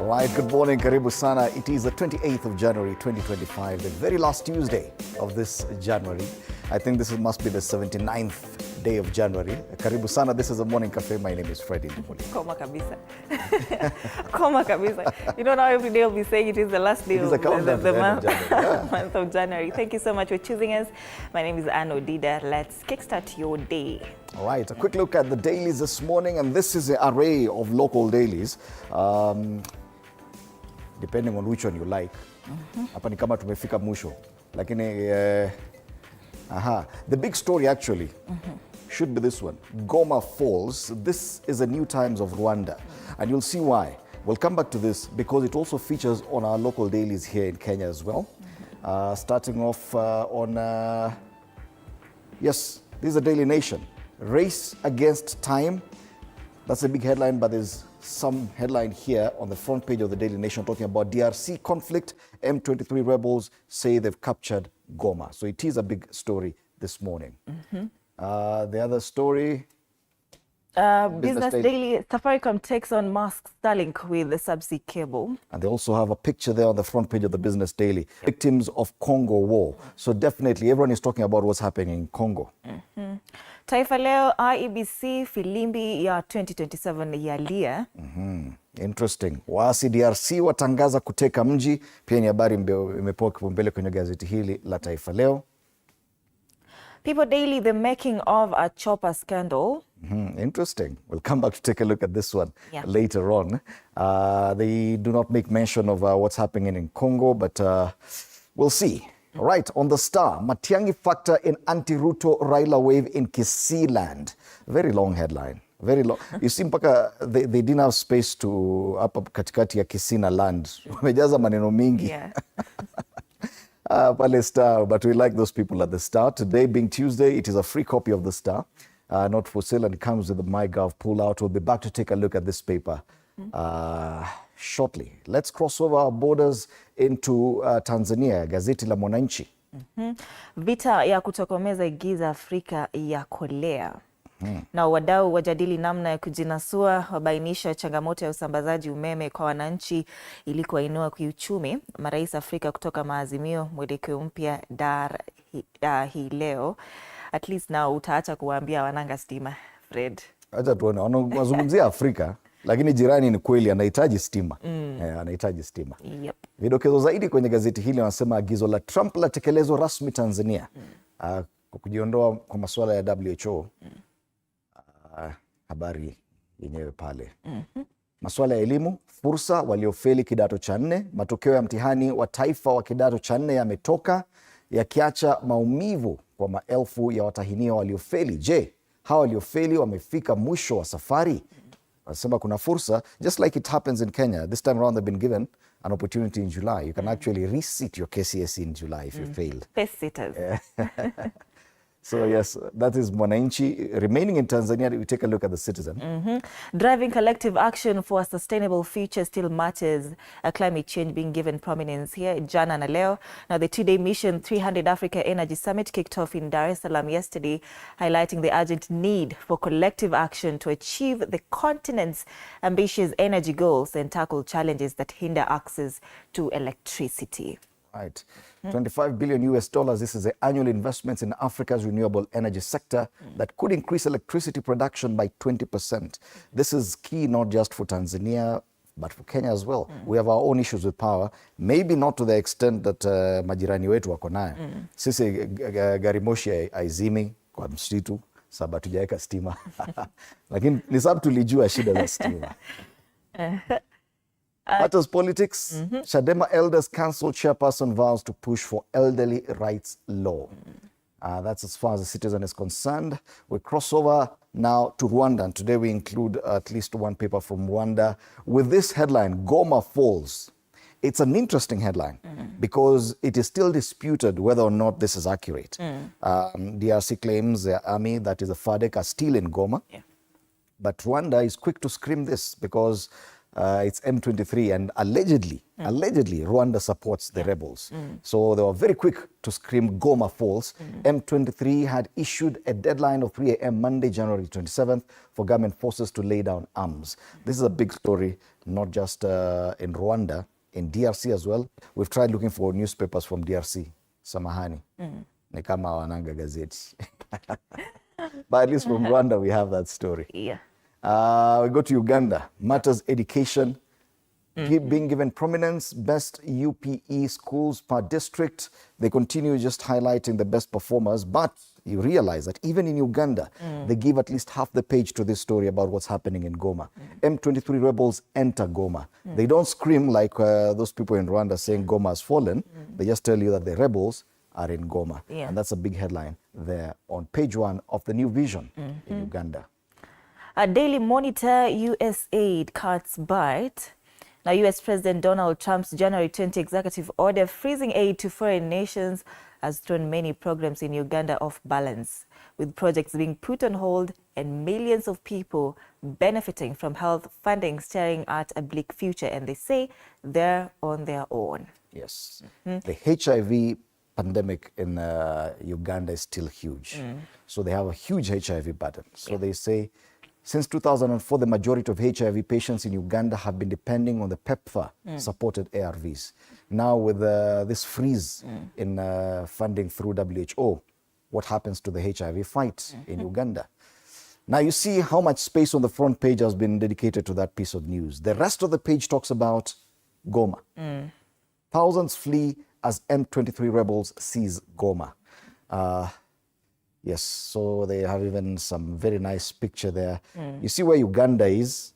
All right, good morning, karibu sana. It is the 28th of January 2025, the very last Tuesday of this January. I think this must be the 79th day of January. Karibu sana, this is the Morning Cafe. My name is Freddie. Koma kabisa. Koma kabisa. You know, now every day I'll be saying it is the last day of the month of January. Thank you so much for choosing us. My name is Anne Odida. Let's kickstart your day. All right, a quick look at the dailies this morning, and this is an array of local dailies. Depending on which one you like. Hapa ni kama tumefika mwisho. Lakini the big story actually should be this one. Goma falls. This is the New Times of Rwanda. And you'll see why. We'll come back to this because it also features on our local dailies here in Kenya as well. Starting off yes, this is the Daily Nation. Race against time. That's a big headline, but there's some headline here on the front page of the Daily Nation talking about DRC conflict. M23 rebels say they've captured Goma. So it is a big story this morning. The other story. Business Daily, Safaricom takes on Musk Starlink with the subsea cable. And they also have a picture there on the front page of the Business Daily. Victims of Congo war. So definitely everyone is talking about what's happening in Congo. Taifa Leo, Iebc filimbi ya 2027 yalia. Interesting. Waasi DRC watangaza kuteka mji. Pia ni habari imepewa kipaumbele kwenye gazeti hili la Taifa Leo. People Daily, the making of a chopper scandal. Interesting. We'll come back to take a look at this one later on. They do not make mention of what's happening in Congo, but we'll see. All right, on the Star, Matiang'i factor in anti-Ruto Raila wave in Kisii land. Very long headline. Very long. You see, mpaka they didn't have space to up katikati ya Kisii na land. Wamejaza maneno mingi. Pale Star, but we like those people at the Star. Today being Tuesday, it is a free copy of the Star. Not for sale, and it comes with the MyGov pull-out. We'll be back to take a look at this paper shortly. Let's cross over our borders into Tanzania. Gazeti la Mwananchi. Vita ya kutokomeza giza Afrika ya kolea. Na wadau wajadili namna ya kujinasua, wabainisha changamoto ya usambazaji umeme kwa wananchi ili kuwainua kiuchumi. Marais Afrika kutoka maazimio mwelekeo mpya Dar hii leo. At least now utaacha kuwaambia wananga stima, Fred. Acha tuone, wanazungumzia Afrika, lakini jirani ni kweli anahitaji stima. Anahitaji stima. Yep. Vidokezo zaidi kwenye gazeti hili wanasema agizo la Trump la tekelezwa rasmi Tanzania. Kujiondoa kwa masuala ya WHO. Habari yenyewe pale. Masuala ya elimu, fursa waliofeli kidato cha 4. Matokeo ya mtihani wa taifa wa kidato cha 4 yametoka yakiacha maumivu kwa maelfu ya watahiniwa waliofeli. Je, hawa waliofeli wamefika mwisho wa safari? Wanasema kuna fursa, just like it happens in Kenya. This time around they've been given an opportunity in July. You can actually resit your KCSE in July if you failed. Best sitters. So yes, that is Mwananchi. Remaining in Tanzania, we take a look at the Citizen. Driving collective action for a sustainable future still matters. Climate change being given prominence here. Jana na leo. Now the 2-day mission 300 Africa Energy Summit kicked off in Dar es Salaam yesterday, highlighting the urgent need for collective action to achieve the continent's ambitious energy goals and tackle challenges that hinder access to electricity. Right. $25 billion. This is the annual investments in Africa's renewable energy sector that could increase electricity production by 20%. This is key not just for Tanzania, but for Kenya as well. We have our own issues with power, maybe not to the extent that majirani wetu wako nayo. Sisi gari moshi haizimi kwa msitu sababu hatujaweka stima. Lakini ni sababu tulijua shida za stima. Matters politics. Chadema elders council chairperson vows to push for elderly rights law. That's as far as the Citizen is concerned. We cross over now to Rwanda, and today we include at least one paper from Rwanda with this headline, Goma falls. It's an interesting headline because it is still disputed whether or not this is accurate. DRC claims their army, that is the FARDC, are still in Goma. But Rwanda is quick to scream this because It's M23, and allegedly, Rwanda supports the rebels. So they were very quick to scream Goma falls. M23 had issued a deadline of 3 a.m. Monday, January 27th, for government forces to lay down arms. This is a big story, not just in Rwanda, in DRC as well. We've tried looking for newspapers from DRC. Samahani. Ni kama wananga gazeti. But at least from Rwanda, we have that story. Yeah. We go to Uganda. Matters education being given prominence. Best UPE schools per district. They continue just highlighting the best performers. But you realize that even in Uganda, they give at least half the page to this story about what's happening in Goma. M23 rebels enter Goma. They don't scream like those people in Rwanda saying Goma has fallen. They just tell you that the rebels are in Goma. Yeah. And that's a big headline there on page 1 of the New Vision in Uganda. A Daily Monitor, US aid cuts bite. Now, US President Donald Trump's January 20 executive order freezing aid to foreign nations has thrown many programs in Uganda off balance, with projects being put on hold and millions of people benefiting from health funding staring at a bleak future, and they say they're on their own. Yes. The HIV pandemic in Uganda is still huge. So they have a huge HIV burden. So they say since 2004, the majority of HIV patients in Uganda have been depending on the PEPFAR-supported ARVs. Now with this freeze in funding through WHO, what happens to the HIV fight in Uganda? Now you see how much space on the front page has been dedicated to that piece of news. The rest of the page talks about Goma. Thousands flee as M23 rebels seize Goma. Yes, so they have even some very nice picture there. You see where Uganda is,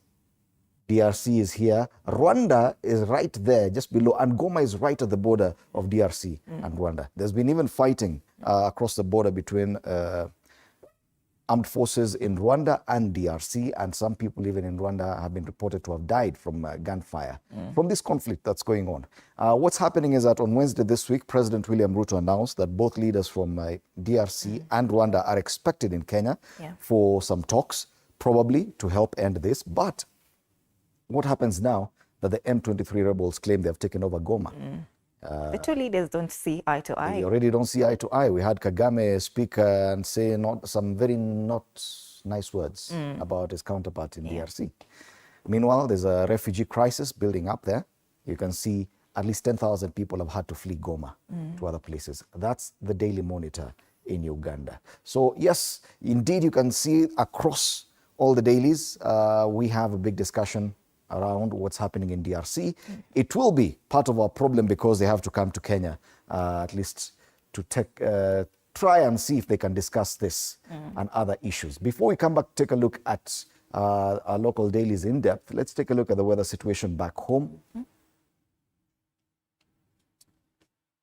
DRC is here, Rwanda is right there, just below, and Goma is right at the border of DRC and Rwanda. There's been even fighting across the border between armed forces in Rwanda and DRC, and some people even in Rwanda have been reported to have died from gunfire from this conflict that's going on. What's happening is that on Wednesday this week, President William Ruto announced that both leaders from DRC and Rwanda are expected in Kenya for some talks, probably to help end this. But what happens now that the M23 rebels claim they have taken over Goma? The two leaders don't see eye to eye. They already don't see eye to eye. We had Kagame speak and say some very not nice words about his counterpart in DRC. Meanwhile, there's a refugee crisis building up there. You can see at least 10,000 people have had to flee Goma to other places. That's the Daily Monitor in Uganda. So yes, indeed, you can see across all the dailies, we have a big discussion around what's happening in DRC. It will be part of our problem because they have to come to Kenya, at least to try and see if they can discuss this and other issues. Before we come back, take a look at our local dailies in depth. Let's take a look at the weather situation back home.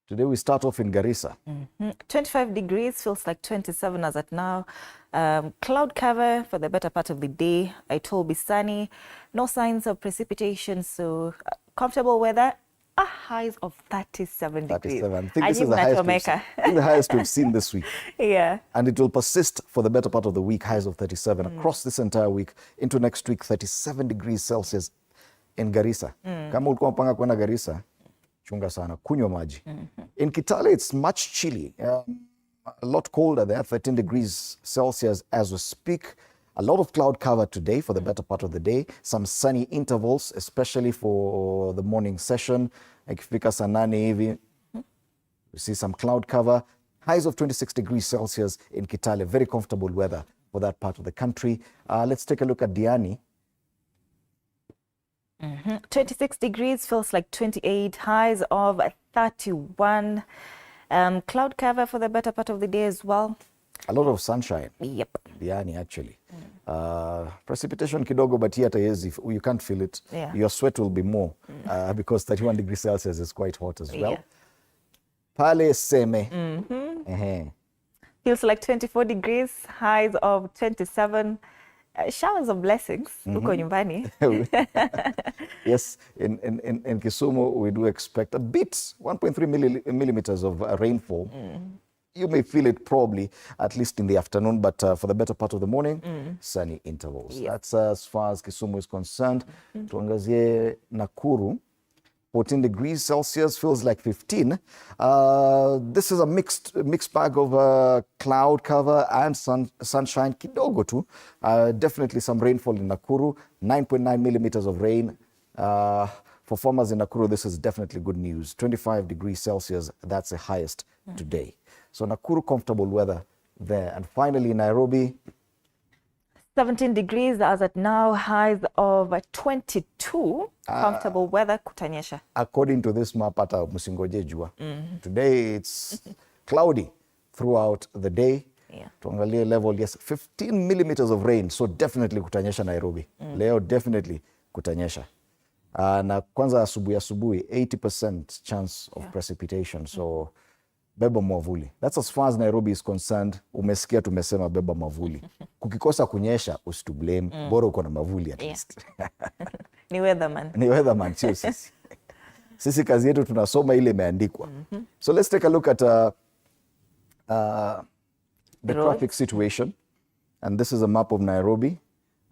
Today we start off in Garissa. 25 degrees, feels like 27 as at now. Cloud cover for the better part of the day. It will be sunny. No signs of precipitation, so comfortable weather. Highs of 37 degrees. 37. I think this is the highest we've seen this week. Yeah. And it will persist for the better part of the week, highs of 37. Across this entire week, into next week, 37 degrees Celsius in Garissa. Kama ulikuwa mpanga kwenda Garissa, chunga sana, kunywa maji. In Kitale, it's much chilly. A lot colder there, 13 degrees Celsius as we speak. A lot of cloud cover today for the better part of the day. Some sunny intervals, especially for the morning session. Ikifika saa 8 hivi, we see some cloud cover. Highs of 26 degrees Celsius in Kitale. Very comfortable weather for that part of the country. Let's take a look at Diani. 26 degrees, feels like 28, highs of 31. Cloud cover for the better part of the day as well. A lot of sunshine. Yep. Diani, actually. Precipitation kidogo, but yet you can't feel it. Yeah. Your sweat will be more because 31 degrees Celsius is quite hot as well. Yeah. Pale Seme. Feels like 24 degrees, highs of 27. Showers of blessings huko nyumbani. Yes, in Kisumu we do expect a bit, 1.3 millimeters of rainfall. you may feel it probably, at least in the afternoon, but for the better part of the morning, sunny intervals. Yes. That's as far as Kisumu is concerned. Tuangazie Nakuru. 14 degrees Celsius, feels like 15. This is a mixed bag of cloud cover and sunshine. Kidogo tu. Definitely some rainfall in Nakuru. 9.9 millimeters of rain. For farmers in Nakuru, this is definitely good news. 25 degrees Celsius, that's the highest today. So Nakuru, comfortable weather there. And finally, Nairobi. 17 degrees as at now, highs of 22. Comfortable weather, kutanyesha. According to this map, ata musingoje jua. Today it's cloudy throughout the day. Tuangalie level, yes, 15 millimeters of rain. So definitely kutanyesha Nairobi. Leo definitely kutanyesha. Na kwanza asubuhi 80% chance of precipitation. So beba mwavuli. That's as far as Nairobi is concerned. Umesikia tumesema beba mwavuli. Kukikosa kunyesha, usitublame. Bora uko na mwavuli at least. Ni weatherman. Ni weatherman, sio sisi. Sisi kazi yetu tunasoma ile imeandikwa. So let's take a look at the traffic situation. And this is a map of Nairobi.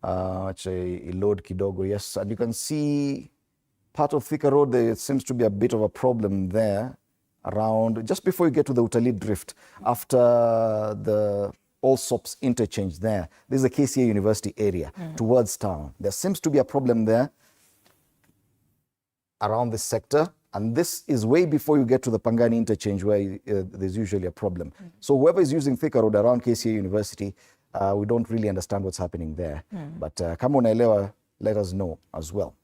Load kidogo, yes. And you can see part of Thika Road, there seems to be a bit of a problem there. Around just before you get to the Utalii Drift, after the Allsops interchange there. This is the KCA University area towards town. There seems to be a problem there around this sector. And this is way before you get to the Pangani interchange where there's usually a problem. So whoever is using Thika Road around KCA University, we don't really understand what's happening there. But kama unaelewa, let us know as well.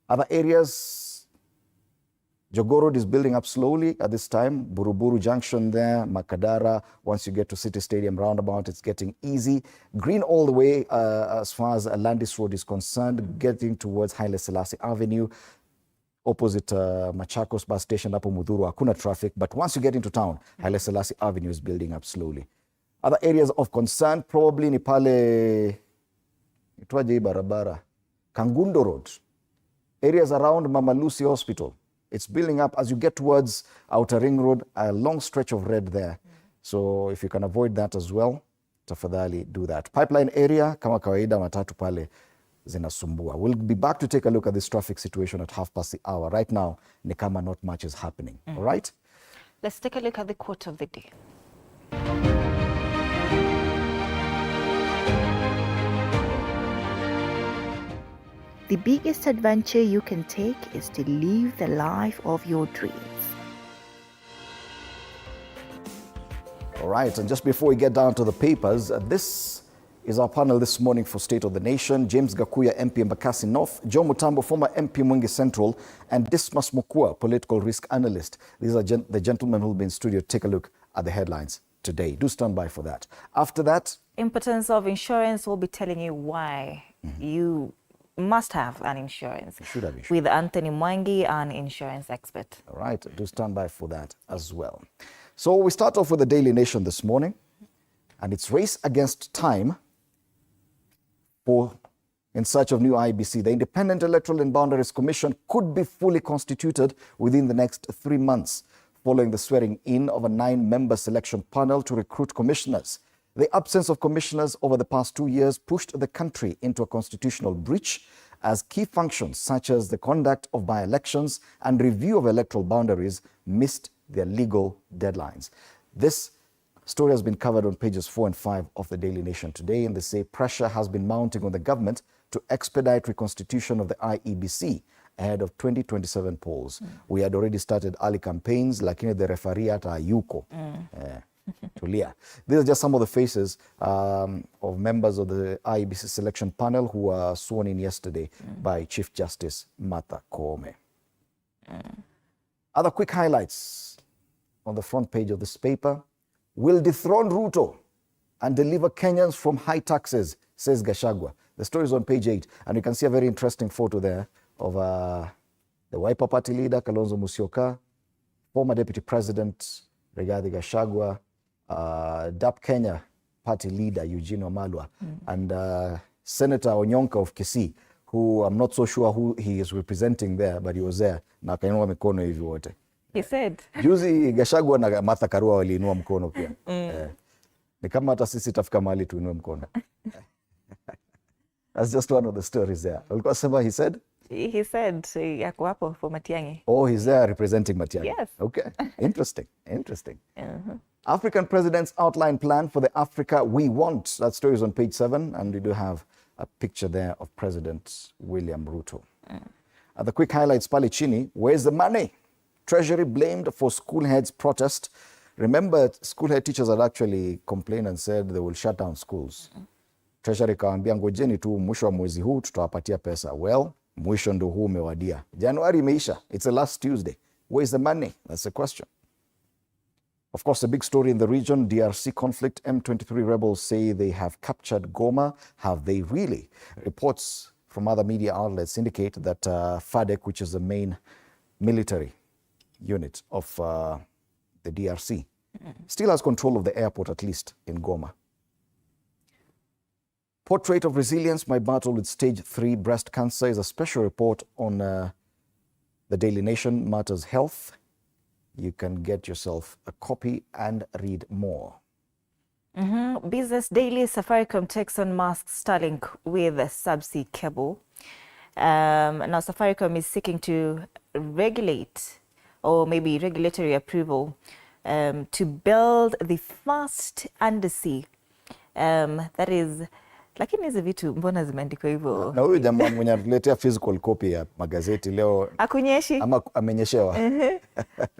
Other areas, Jogoo Road is building up slowly at this time. Buruburu Junction there, Makadara. Once you get to City Stadium roundabout, it's getting easy. Green all the way as far as Landis Road is concerned, getting towards Haile Selassie Avenue. Opposite Machakos bus station, hapo Mudhuru, hakuna traffic. But once you get into town, Haile Selassie Avenue is building up slowly. Other areas of concern, probably ni pale, itwaje barabara, Kangundo Road. Areas around Mama Lucy Hospital. It's building up as you get towards Outer Ring Road, a long stretch of red there. So if you can avoid that as well, tafadhali do that. Pipeline area, kama kawaida matatu pale zinasumbua. We'll be back to take a look at this traffic situation at 1:30. Right now, ni kama not much is happening. All right? Let's take a look at the quote of the day. The biggest adventure you can take is to live the life of your dreams. All right, and just before we get down to the papers, this is our panel this morning for State of the Nation. James Gakuya, MP Embakasi North, Joe Mutambo, former MP Mwingi Central, and Dismas Mukua, political risk analyst. These are the gentlemen who will be in studio. Take a look at the headlines today. Do stand by for that. After that, importance of insurance, we'll be telling you why you must have an insurance. You should have insurance. With Anthony Mwangi, an insurance expert. All right, do stand by for that as well. So we start off with the Daily Nation this morning, and it's race against time in search of new IEBC. The Independent Electoral and Boundaries Commission could be fully constituted within the next 3 months, following the swearing in of a 9-member selection panel to recruit commissioners. The absence of commissioners over the past 2 years pushed the country into a constitutional breach, as key functions such as the conduct of by-elections and review of electoral boundaries missed their legal deadlines. This story has been covered on pages 4 and 5 of the Daily Nation today, and they say pressure has been mounting on the government to expedite reconstitution of the IEBC ahead of 2027 polls. We had already started early campaigns, lakini the referee ata hayuko. Tulia. These are just some of the faces of members of the IEBC selection panel who were sworn in yesterday by Chief Justice Martha Koome. Other quick highlights on the front page of this paper. Will dethrone Ruto and deliver Kenyans from high taxes, says Gachagua. The story is on page 8, and you can see a very interesting photo there of the Wiper Party leader, Kalonzo Musyoka, former Deputy President Rigathi Gachagua, DAP Kenya Party leader Eugene Wamalwa, and Senator Onyonka of Kisii, who I'm not so sure who he is representing there, but he was there. Na kainua mikono hivi wote. He said. Juzi Gachagua na Martha Karua waliinua mkono pia. Ni kama hata sisi tafika mahali tuinue mkono. That's just one of the stories there. Ulikuwa sema he said? He said yako hapo for Matiang'i. Oh, he's there representing Matiang'i. Yes. Okay. Interesting. Interesting. African presidents outline plan for the Africa we want. That story is on page 7, and we do have a picture there of President William Ruto. The quick highlights pale chini. Where's the money? Treasury blamed for school heads' protest. Remember, school head teachers had actually complained and said they will shut down schools. Treasury kawaambia ngojeni tu mwisho wa mwezi huu tutawapatia pesa. Well, mwisho ndo huu umewadia. Januari imeisha. It's the last Tuesday. Where's the money? That's the question. Of course, a big story in the region, DRC conflict. M23 rebels say they have captured Goma. Have they really? Reports from other media outlets indicate that FADC, which is the main military unit of the DRC, still has control of the airport, at least in Goma. Portrait of Resilience, my battle with stage 3 breast cancer, is a special report on the Daily Nation Matters Health. You can get yourself a copy and read more. Business Daily, Safaricom takes on Musk's Starlink with a subsea cable. Now Safaricom is seeking to regulate, or maybe regulatory approval, to build the first undersea, that is, lakini hizi vitu mbona zimeandikwa hivyo? Na huyu jamaa mwenye atuletea physical copy ya magazeti leo akunyeshi ama amenyeshewa?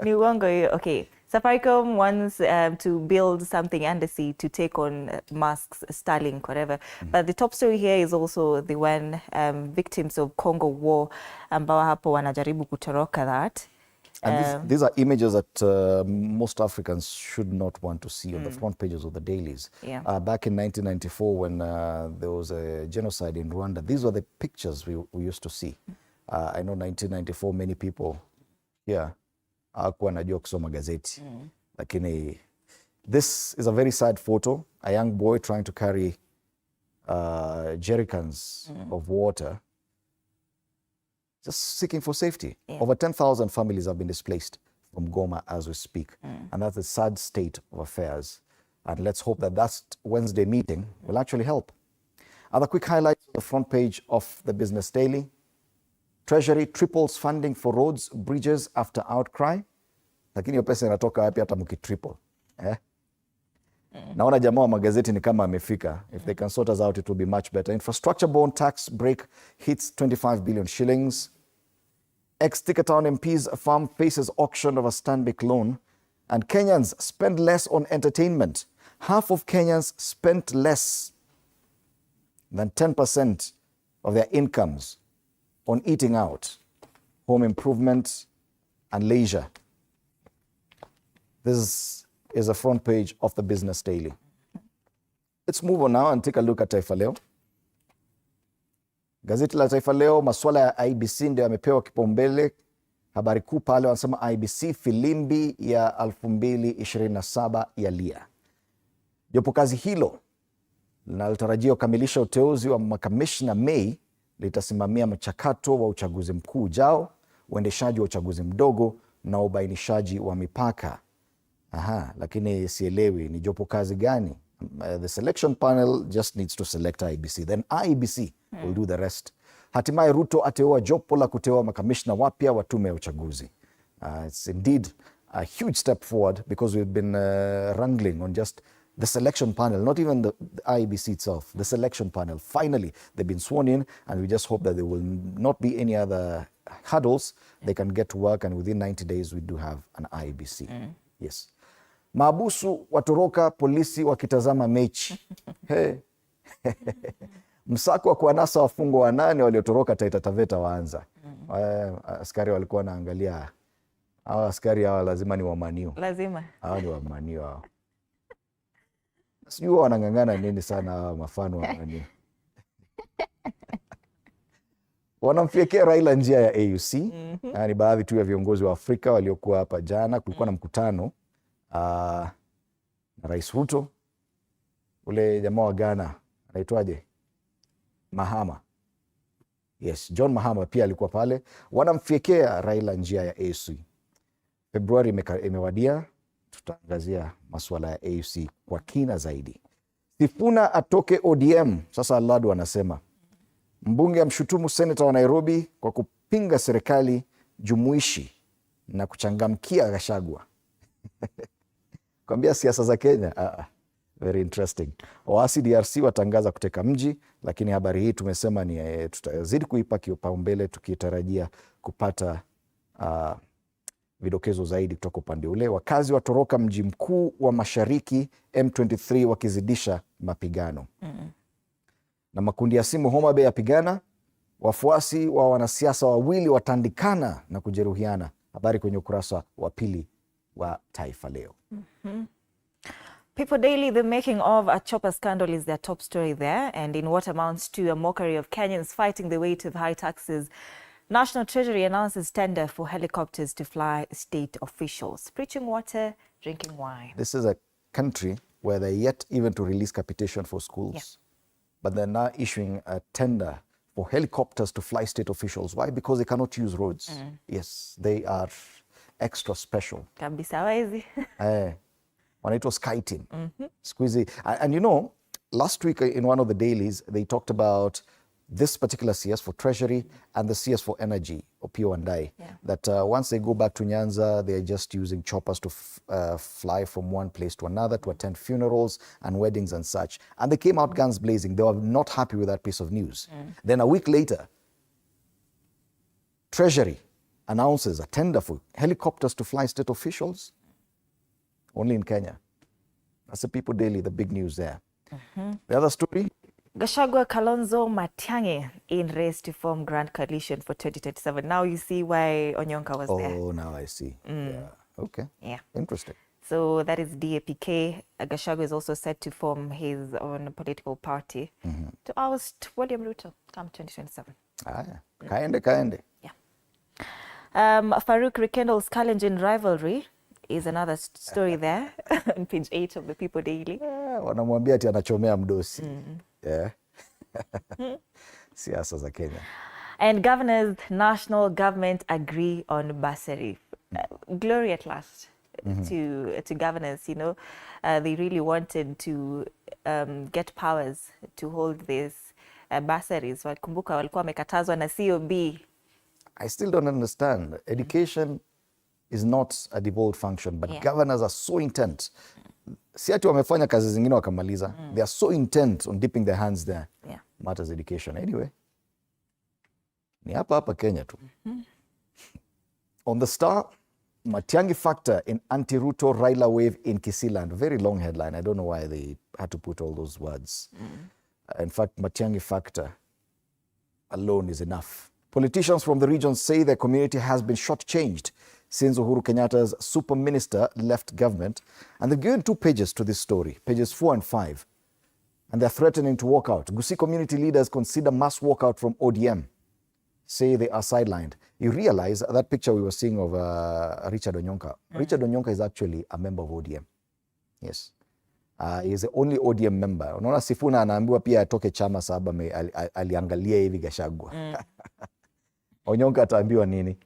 Ni uongo hiyo. Okay, Safaricom wants to build something undersea to take on Musk's Starlink, whatever. But the top story here is also the one victims of Congo war ambao hapo wanajaribu kutoroka that. And these are images that most Africans should not want to see on the front pages of the dailies. Yeah. Back in 1994, when there was a genocide in Rwanda, these were the pictures we used to see. I know 1994, many people here hawakuwa wanajua kusoma gazeti. Lakini this is a very sad photo. A young boy trying to carry jerrycans of water, just seeking for safety. Yeah. Over 10,000 families have been displaced from Goma as we speak. And that's a sad state of affairs. And let's hope that that Wednesday meeting will actually help. Other quick highlights on the front page of the Business Daily. Treasury triples funding for roads, bridges after outcry. Lakini hiyo pesa inatoka wapi hata mkitriple? Naona jamaa wa magazeti ni kama amefika. If they can sort us out, it will be much better. Infrastructure bond tax break hits 25 billion shillings. Ex-Ticketown MP's farm faces auction of a Stanbic loan. And Kenyans spend less on entertainment. Half of Kenyans spent less than 10% of their incomes on eating out, home improvement, and leisure. This is the front page of the Business Daily. Let's move on now and take a look at Taifa Leo. Gazeti la Taifa Leo, masuala ya IEBC ndio yamepewa kipaumbele. Habari kuu pale wanasema IEBC filimbi ya 2027 yalia. Jopo kazi hilo linalotarajiwa kukamilisha uteuzi wa makamishna Mei litasimamia mchakato wa uchaguzi mkuu ujao, uendeshaji wa uchaguzi mdogo na ubainishaji wa mipaka. Lakini sielewi ni jopo kazi gani? The selection panel just needs to select IEBC. Then IEBC will do the rest. Hatimaye Ruto ateua jopo la kuteua makamishna wapya wa tume ya uchaguzi. It's indeed a huge step forward because we've been wrangling on just the selection panel, not even the IEBC itself, the selection panel. Finally, they've been sworn in, and we just hope that there will not be any other hurdles. They can get to work, and within 90 days, we do have an IEBC. Yes. Maabusu watoroka, polisi wakitazama mechi. Hey. Msako wa kuwanasa wafungwa 8 waliotoroka Taita Taveta waanza. Askari walikuwa wanaangalia. Hawa askari hawa lazima ni wamanio. Lazima. Hawa ni wamanio hawa. Sijui wanang'ang'ana nini sana hawa mafano wamanio. Wanamfiekea Raila njia ya AUC. Ni baadhi tu ya viongozi wa Afrika waliokuwa hapa jana. Kulikuwa na mkutano na Rais Ruto. Ule jamaa wa Ghana anaitwaje? Mahama. Yes, John Mahama pia alikuwa pale. Wanamfiekea Raila njia ya AUC. Februari imewadia, tutaangazia masuala ya AUC kwa kina zaidi. Sifuna atoke ODM, sasa Aladu anasema. Mbunge amshutumu seneta wa Nairobi kwa kupinga serikali jumuishi na kuchangamkia Gachagua. Kwambia siasa za Kenya. Very interesting. Waasi DRC watangaza kuteka mji, lakini habari hii tumesema ni tutazidi kuipa kipaumbele tukitarajia kupata vidokezo zaidi kutoka upande ule. Wakazi watoroka mji mkuu wa mashariki, M23 wakizidisha mapigano. Na makundi ya simu Homa Bay yapigana, wafuasi wa wanasiasa wawili watandikana na kujeruhiana. Habari kwenye ukurasa wa pili wa Taifa Leo. People Daily, the making of a chopper scandal is their top story there, and in what amounts to a mockery of Kenyans fighting the weight of high taxes, National Treasury announces tender for helicopters to fly state officials. Preaching water, drinking wine. This is a country where they're yet even to release capitation for schools, but they're now issuing a tender for helicopters to fly state officials. Why? Because they cannot use roads. Yes, they are extra special. Kabisa waizi. Wanaitwa sky team. Squeezy. And you know, last week in one of the dailies, they talked about this particular CS for Treasury and the CS for Energy, Opio and I, that once they go back to Nyanza, they're just using choppers to fly from one place to another to attend funerals and weddings and such. And they came out guns blazing. They were not happy with that piece of news. Then a week later, Treasury announces a tender for helicopters to fly state officials. Only in Kenya. That's the People Daily, the big news there. The other story? Gachagua, Kalonzo, Matiang'i in race to form Grand Coalition for 2027. Now you see why Onyonka was there. Oh, now I see. Yeah. Okay. Yeah. Interesting. So that is DAPK. Gachagua is also set to form his own political party to oust William Ruto come 2027. Kaende. Yeah. Farouk rekindles Kalenjin rivalry is another story there on page 8 of the People Daily. Wanamwambia ati anachomea mdosi. Yeah. Siasa za Kenya. And governors, national government agree on bursary. Glory at last to governors, you know. They really wanted to get powers to hold these bursaries. Wakumbuka walikuwa wamekatazwa na COB. I still don't understand. Education is not a devolved function, but governors are so intent. Si ati wamefanya kazi zingine wakamaliza. They are so intent on dipping their hands there. Matters education. Anyway, ni hapa Kenya tu. On the Star, Matiang'i factor in anti-Ruto Raila wave in Kisiland. Very long headline. I don't know why they had to put all those words. In fact, Matiang'i factor alone is enough. Politicians from the region say their community has been shortchanged since Uhuru Kenyatta's super minister left government. And they've given 2 pages to this story, pages 4 and 5. And they're threatening to walk out. Gusii community leaders consider mass walkout from ODM, say they are sidelined. You realize that picture we were seeing of Richard Onyonka. Richard Onyonka is actually a member of ODM. Yes. He is the only ODM member. Unaona Sifuna anaambiwa pia atoke chama sababu aliangalia hivi Gachagua. Onyonka ataambiwa nini?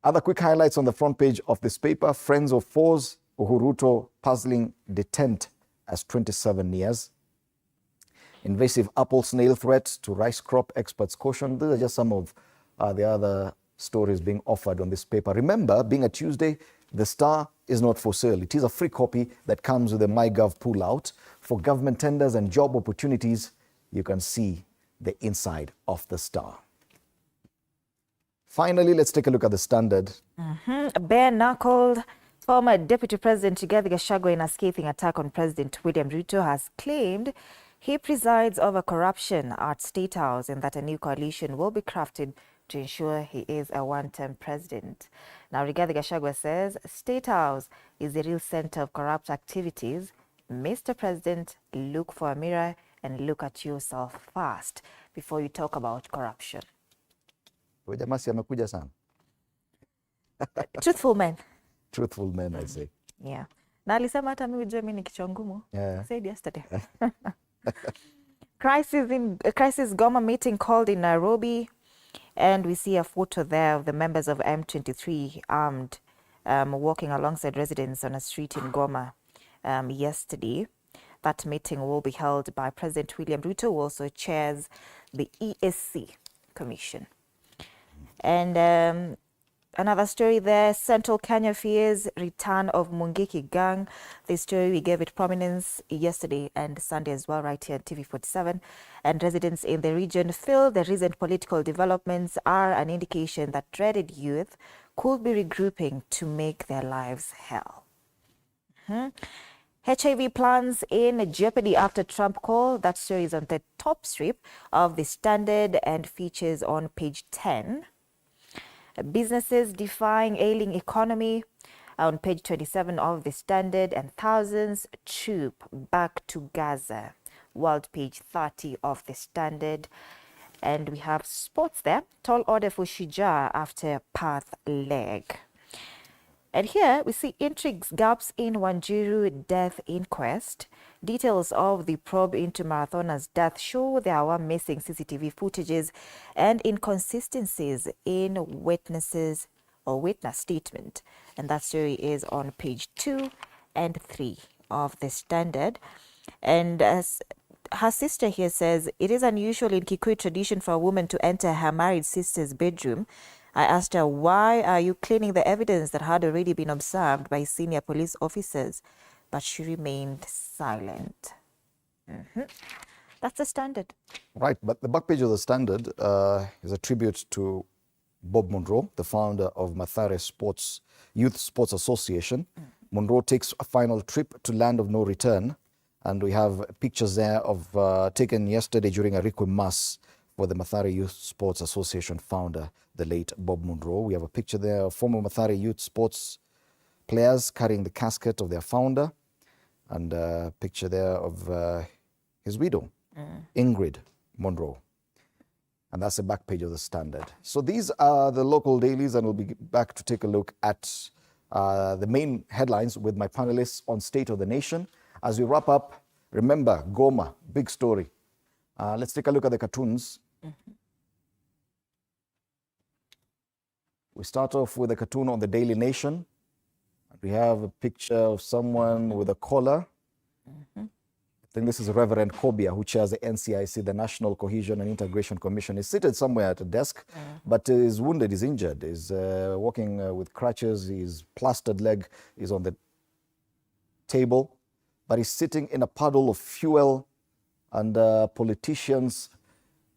Other quick highlights on the front page of this paper. Friends of foes, Uhuru Ruto puzzling detent as 27 years. Invasive apple snail threat to rice crop, experts caution. These are just some of the other stories being offered on this paper. Remember, being a Tuesday, the Star is not for sale. It is a free copy that comes with a MyGov pull-out. For government tenders and job opportunities, you can see the inside of the Star. Finally, let's take a look at the Standard. Bare-knuckled former Deputy President Rigathi Gachagua, in a scathing attack on President William Ruto, has claimed he presides over corruption at State House and that a new coalition will be crafted to ensure he is a one-term president. Now, Rigathi Gachagua says State House is the real center of corrupt activities. Mr. President, look for a mirror and look at yourself first before you talk about corruption. Jamasi amekuja sana. Truthful men. Truthful men, I say. Yeah. Na alisema hata mimi ujue mimi ni kichwa ngumu. Said yesterday. Crisis Goma meeting called in Nairobi. And we see a photo there of the members of M23 armed, walking alongside residents on a street in Goma yesterday. That meeting will be held by President William Ruto, who also chairs the ESC Commission. And another story there, Central Kenya fears return of Mungiki gang. This story, we gave it prominence yesterday and Sunday as well, right here on TV47. And residents in the region feel the recent political developments are an indication that dreaded youth could be regrouping to make their lives hell. HIV plans in jeopardy after Trump call. That story is on the top strip of the Standard and features on page 10. Businesses defying ailing economy on page 27 of the Standard, and thousands troop back to Gaza. World, page 30 of the Standard. And we have sports there. Tall order for Shujaa after Perth leg. And here we see intrigues, gaps in Wanjiru death inquest. Details of the probe into marathoner's death show there were missing CCTV footages and inconsistencies in witnesses or witness statement. And that story is on page 2 and 3 of the Standard. And as her sister here says, it is unusual in Kikuyu tradition for a woman to enter her married sister's bedroom. I asked her, why are you cleaning the evidence that had already been observed by senior police officers? But she remained silent. That's the Standard. Right, but the back page of the Standard is a tribute to Bob Monroe, the founder of Mathare Youth Sports Association. Monroe takes a final trip to land of no return. And we have pictures there of taken yesterday during a requiem mass for the Mathare Youth Sports Association founder, the late Bob Monroe. We have a picture there of former Mathare Youth Sports players carrying the casket of their founder, and a picture there of his widow, Ingrid Monroe. And that's the back page of the Standard. So these are the local dailies, and we'll be back to take a look at the main headlines with my panelists on State of the Nation. As we wrap up, remember, Goma, big story. Let's take a look at the cartoons. We start off with a cartoon on the Daily Nation. We have a picture of someone with a collar. I think this is Reverend Kobia, who chairs the NCIC, the National Cohesion and Integration Commission. He's seated somewhere at a desk, but is wounded, is injured, is walking with crutches, his plastered leg is on the table, but he's sitting in a puddle of fuel, and politicians,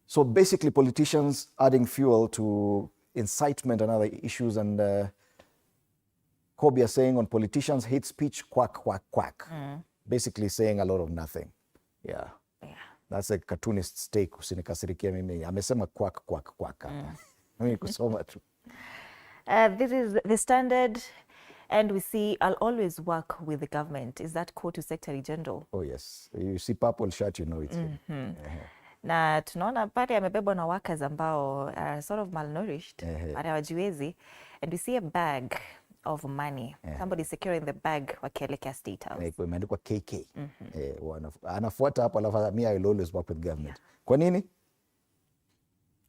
so basically politicians adding fuel to incitement and other issues, and Kobia saying on politicians hate speech, quack, quack, quack. Basically saying a lot of nothing. Yeah. That's a cartoonist's take. Usinikasirikia mimi. Amesema quack, quack, quack. Mimi kusoma tu. This is the Standard, and we see, I'll always work with the government. Is that quote to Secretary General? Oh yes. You see purple shirt, you know it's him. Na tunaona pale amebebwa na workers ambao are sort of malnourished, hawajiwezi, and we see a bag of money. Somebody securing the bag wakielekea State House. Imeandikwa KK. Anafuata hapo, alafu me, I will always work with government. Kwa nini?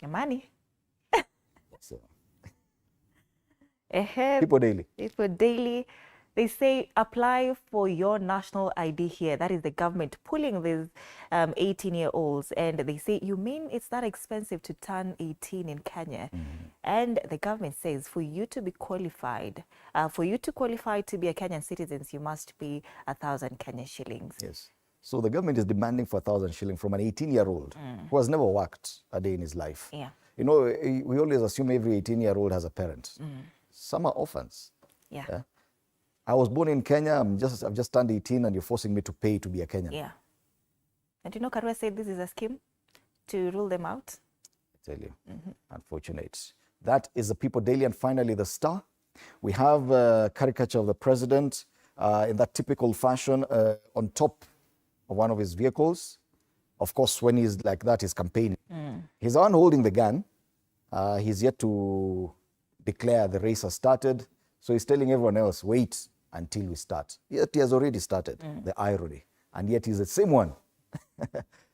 Money. So, People daily. They say apply for your national ID here. That is the government pulling these 18-year-olds. And they say, you mean it's that expensive to turn 18 in Kenya? And the government says for you to be qualified, for you to qualify to be a Kenyan citizen, you must pay 1,000 Kenya shillings. Yes. So the government is demanding for 1,000 shillings from an 18-year-old who has never worked a day in his life. Yeah. You know, we always assume every 18-year-old has a parent. Some are orphans. Yeah. I was born in Kenya. I've just turned 18, and you're forcing me to pay to be a Kenyan. Yeah. And you know, Karua said this is a scheme to rule them out. I tell you, unfortunate. That is the People Daily, and finally the Star. We have a caricature of the president in that typical fashion on top of one of his vehicles. Of course, when he's like that, he's campaigning. He's the one holding the gun. He's yet to declare the race has started. So he's telling everyone else, wait until we start. Yet he has already started, the irony. And yet he's the same one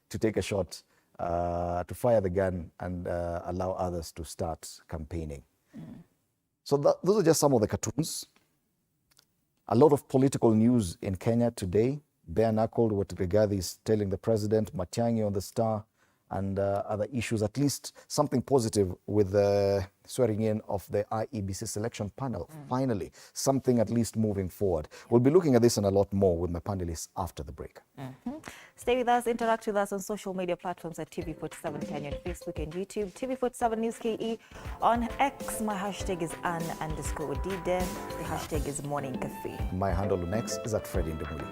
to take a shot to fire the gun and allow others to start campaigning. So those are just some of the cartoons. A lot of political news in Kenya today. Bare-knuckled, what Rigathi is telling the president, Matiang'i on the Star, and other issues. At least something positive with the swearing in of the Iebc selection panel. Finally, something at least moving forward. We'll be looking at this and a lot more with my panelists after the break. Stay with us, interact with us on social media platforms at TV47 Kenya on Facebook and YouTube, TV47 News KE on X. My hashtag is Ann_Odide. The hashtag is Morning Cafe. My handle on X is @FreddyNdemuli.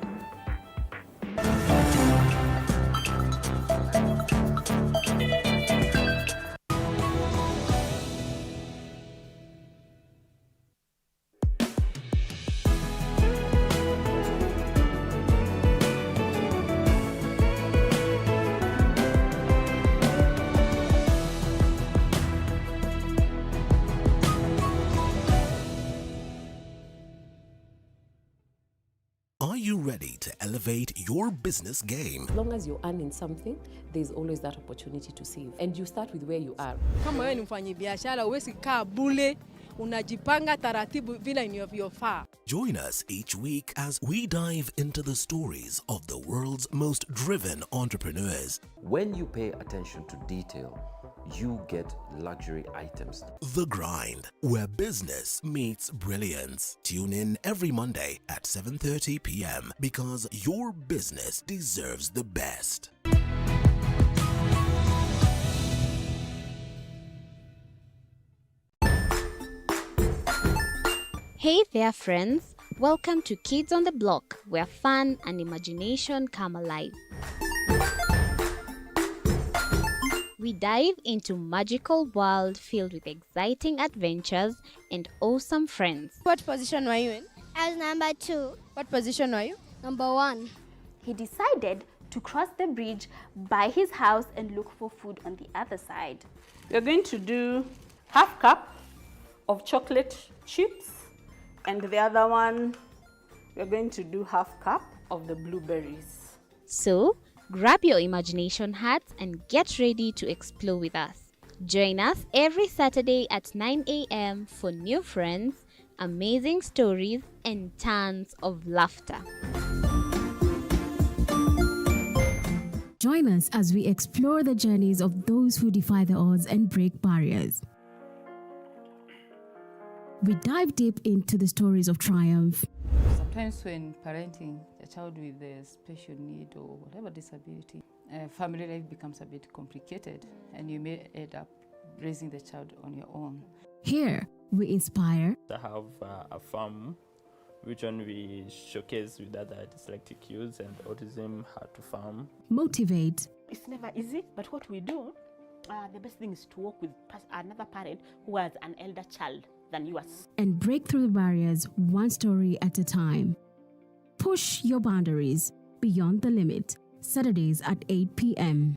Are you ready to elevate your business game? As long as you're earning something, there's always that opportunity to save. And you start with where you are. Kama wewe ni mfanyabiashara, huwezi kaa bure, unajipanga taratibu vile inavyofaa. Join us each week as we dive into the stories of the world's most driven entrepreneurs. When you pay attention to detail, you get luxury items. The Grind, where business meets brilliance. Tune in every Monday at 7:30 p.m. because your business deserves the best. Hey there, friends. Welcome to Kids on the Block, where fun and imagination come alive. We dive into magical world filled with exciting adventures and awesome friends. What position were you in? I was number 2. What position were you? Number 1. He decided to cross the bridge by his house and look for food on the other side. We're going to do half cup of chocolate chips, and the other one, we're going to do half cup of the blueberries. So, grab your imagination hats and get ready to explore with us. Join us every Saturday at 9 a.m. for new friends, amazing stories, and tons of laughter. Join us as we explore the journeys of those who defy the odds and break barriers. We dive deep into the stories of triumph. Sometimes when parenting a child with a special need or whatever disability, family life becomes a bit complicated and you may end up raising the child on your own. Here, we inspire. I have a farm which one we showcase with other dyslexic youths and autism how to farm. Motivate. It's never easy, but what we do, the best thing is to work with another parent who has an elder child than yours. And break through the barriers one story at a time. Push your boundaries beyond the limit. Saturdays at 8 p.m.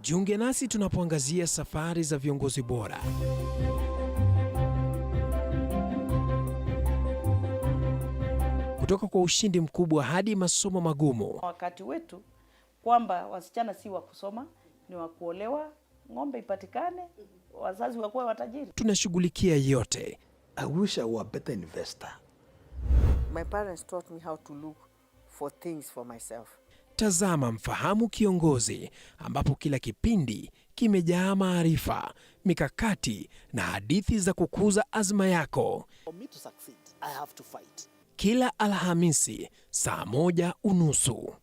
Jiunge nasi tunapoangazia safari za viongozi bora. Kutoka kwa ushindi mkubwa hadi masomo magumu. Wakati wetu kwamba wasichana si wa kusoma, ni wa kuolewa, ng'ombe ipatikane, wazazi wakuwe watajiri. Tunashughulikia yote. I wish I were a better investor. My parents taught me how to look for things for myself. Tazama Mfahamu Kiongozi, ambapo kila kipindi kimejaa maarifa, mikakati na hadithi za kukuza azma yako. For me to succeed, I have to fight. Kila Alhamisi saa 1:30.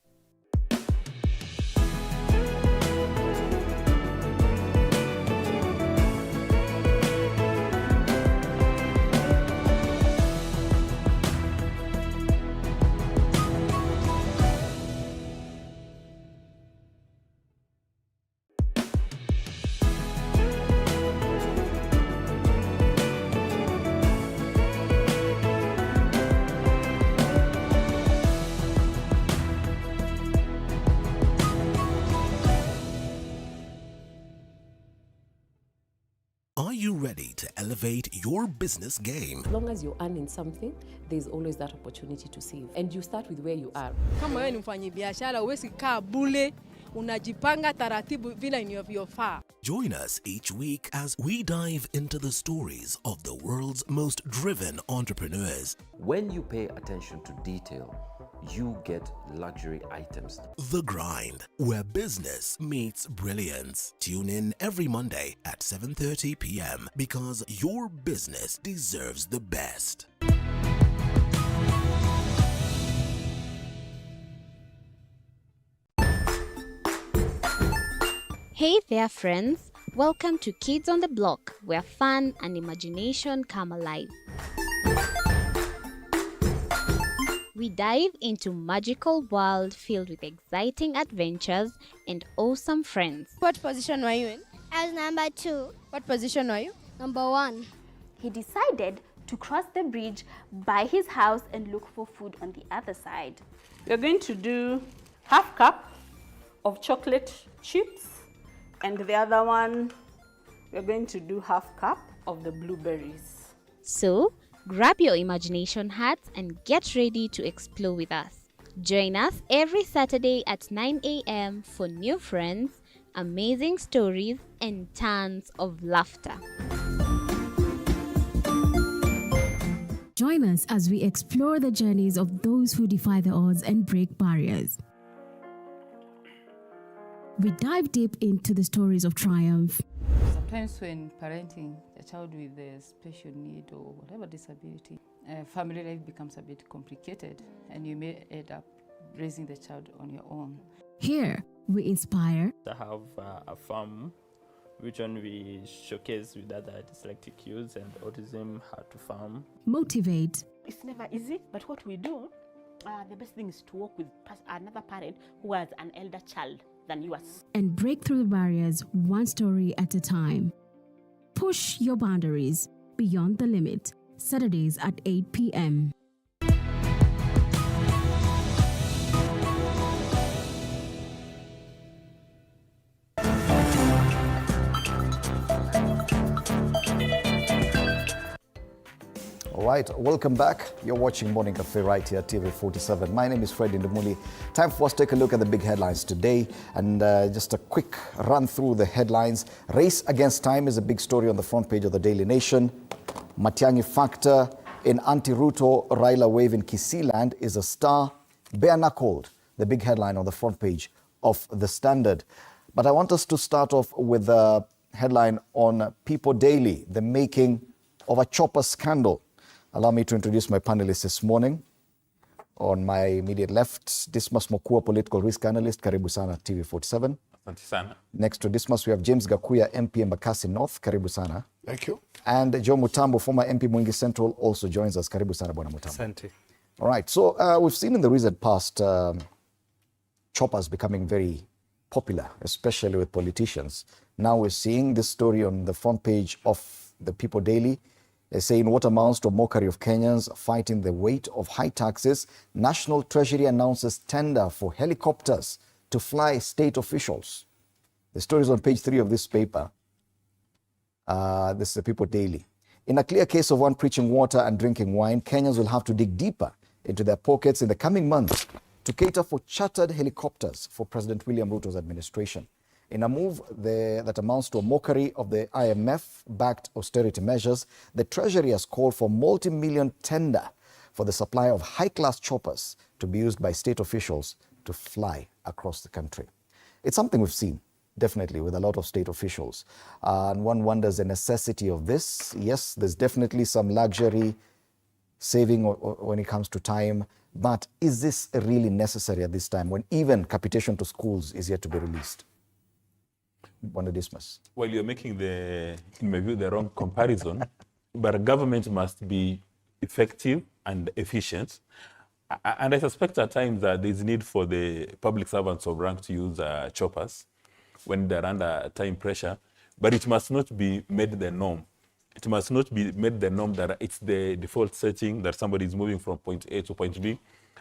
you ready to elevate your business game? As long as you're earning something, there's always that opportunity to save. And you start with where you are. Kama wewe ni mfanyabiashara, huwezi kaa bure, unajipanga taratibu vile inavyofaa. Join us each week as we dive into the stories of the world's most driven entrepreneurs. When you pay attention to detail, you get luxury items. The Grind, where business meets brilliance. Tune in every Monday at 7:30 p.m. because your business deserves the best. Hey there, friends. Welcome to Kids on the Block, where fun and imagination come alive. We dive into magical world filled with exciting adventures and awesome friends. What position were you in? I was number 2. What position were you? Number 1. He decided to cross the bridge by his house and look for food on the other side. We're going to do half cup of chocolate chips, and the other one, we're going to do half cup of the blueberries. So, grab your imagination hats and get ready to explore with us. Join us every Saturday at 9 a.m. for new friends, amazing stories, and tons of laughter. Join us as we explore the journeys of those who defy the odds and break barriers. We dive deep into the stories of triumph. Sometimes when parenting a child with a special need or whatever disability, family life becomes a bit complicated and you may end up raising the child on your own. Here, we inspire. I have a farm which one we showcase with other dyslexic youths and autism how to farm. Motivate. It's never easy, but what we do, the best thing is to work with another parent who has an elder child than yours. And break through the barriers one story at a time. Push your boundaries beyond the limit. Saturdays at 8 p.m. All right, welcome back. You're watching Morning Cafe right here, TV47. My name is Fred Indemuli. Time for us to take a look at the big headlines today. And just a quick run through the headlines. Race against time is a big story on the front page of the Daily Nation. Matiang'i factor in anti-Ruto, Raila wave in Kisii land is a star. Bare-knuckled, the big headline on the front page of The Standard. But I want us to start off with a headline on People Daily, the making of a chopper scandal. Allow me to introduce my panelists this morning. On my immediate left, Dismas Mokua, political risk analyst. Karibu sana, TV47. Asante sana. Next to Dismas, we have James Gakuya, MP Embakasi North. Karibu sana. Thank you. And Joe Mutambo, former MP Mwingi Central, also joins us. Karibu sana, Bwana Mutambo. Asante. All right, so we've seen in the recent past choppers becoming very popular, especially with politicians. Now we're seeing this story on the front page of the People Daily. They say in what amounts to a mockery of Kenyans fighting the weight of high taxes, National Treasury announces tender for helicopters to fly state officials. The story is on page 3 of this paper. This is the People Daily. In a clear case of one preaching water and drinking wine, Kenyans will have to dig deeper into their pockets in the coming months to cater for chartered helicopters for President William Ruto's administration. In a move that amounts to a mockery of the IMF-backed austerity measures, the Treasury has called for multi-million tender for the supply of high-class choppers to be used by state officials to fly across the country. It's something we've seen, definitely, with a lot of state officials. And one wonders the necessity of this. Yes, there's definitely some luxury saving when it comes to time, but is this really necessary at this time when even capitation to schools is yet to be released? Dismas. Well, you're making in my view, the wrong comparison, but a government must be effective and efficient. And I suspect at times that there's need for the public servants of rank to use choppers when they're under time pressure, but it must not be made the norm. It must not be made the norm that it's the default setting that somebody is moving from point A to point B,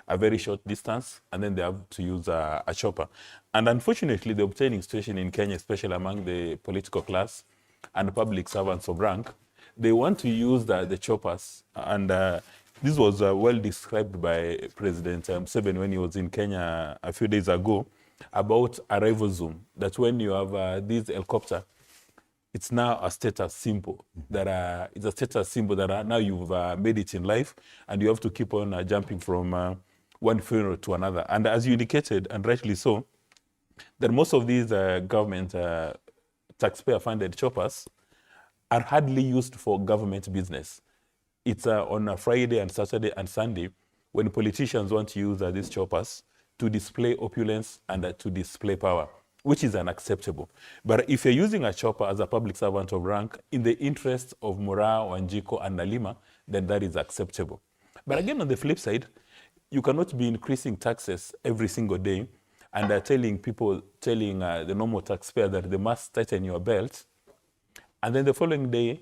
a very short distance, and then they have to use a chopper. And unfortunately, the obtaining situation in Kenya, especially among the political class, and public servants of rank, they want to use the choppers. And this was well described by President Museveni when he was in Kenya a few days ago about arrival zoom, that when you have this helicopter, it's now a status symbol that it's a status symbol that now you've made it in life, and you have to keep on jumping from one funeral to another. And as you indicated, and rightly so, that most of these government taxpayer-funded choppers are hardly used for government business. It's on a Friday and Saturday and Sunday when politicians want to use these choppers to display opulence and to display power, which is unacceptable. But if you're using a chopper as a public servant of rank in the interest of Mura, Wanjiko, and Nalima, then that is acceptable. But again, on the flip side, you cannot be increasing taxes every single day and telling the normal taxpayer that they must tighten your belt, and then the following day,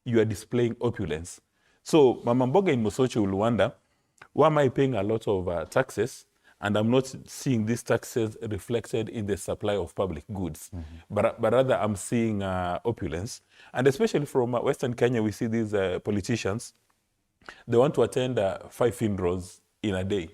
you are displaying opulence. So Mama Mboga in Mosochi will wonder, why am I paying a lot of taxes and I'm not seeing these taxes reflected in the supply of public goods? But rather I'm seeing opulence. And especially from Western Kenya, we see these politicians, they want to attend 5 funerals in a day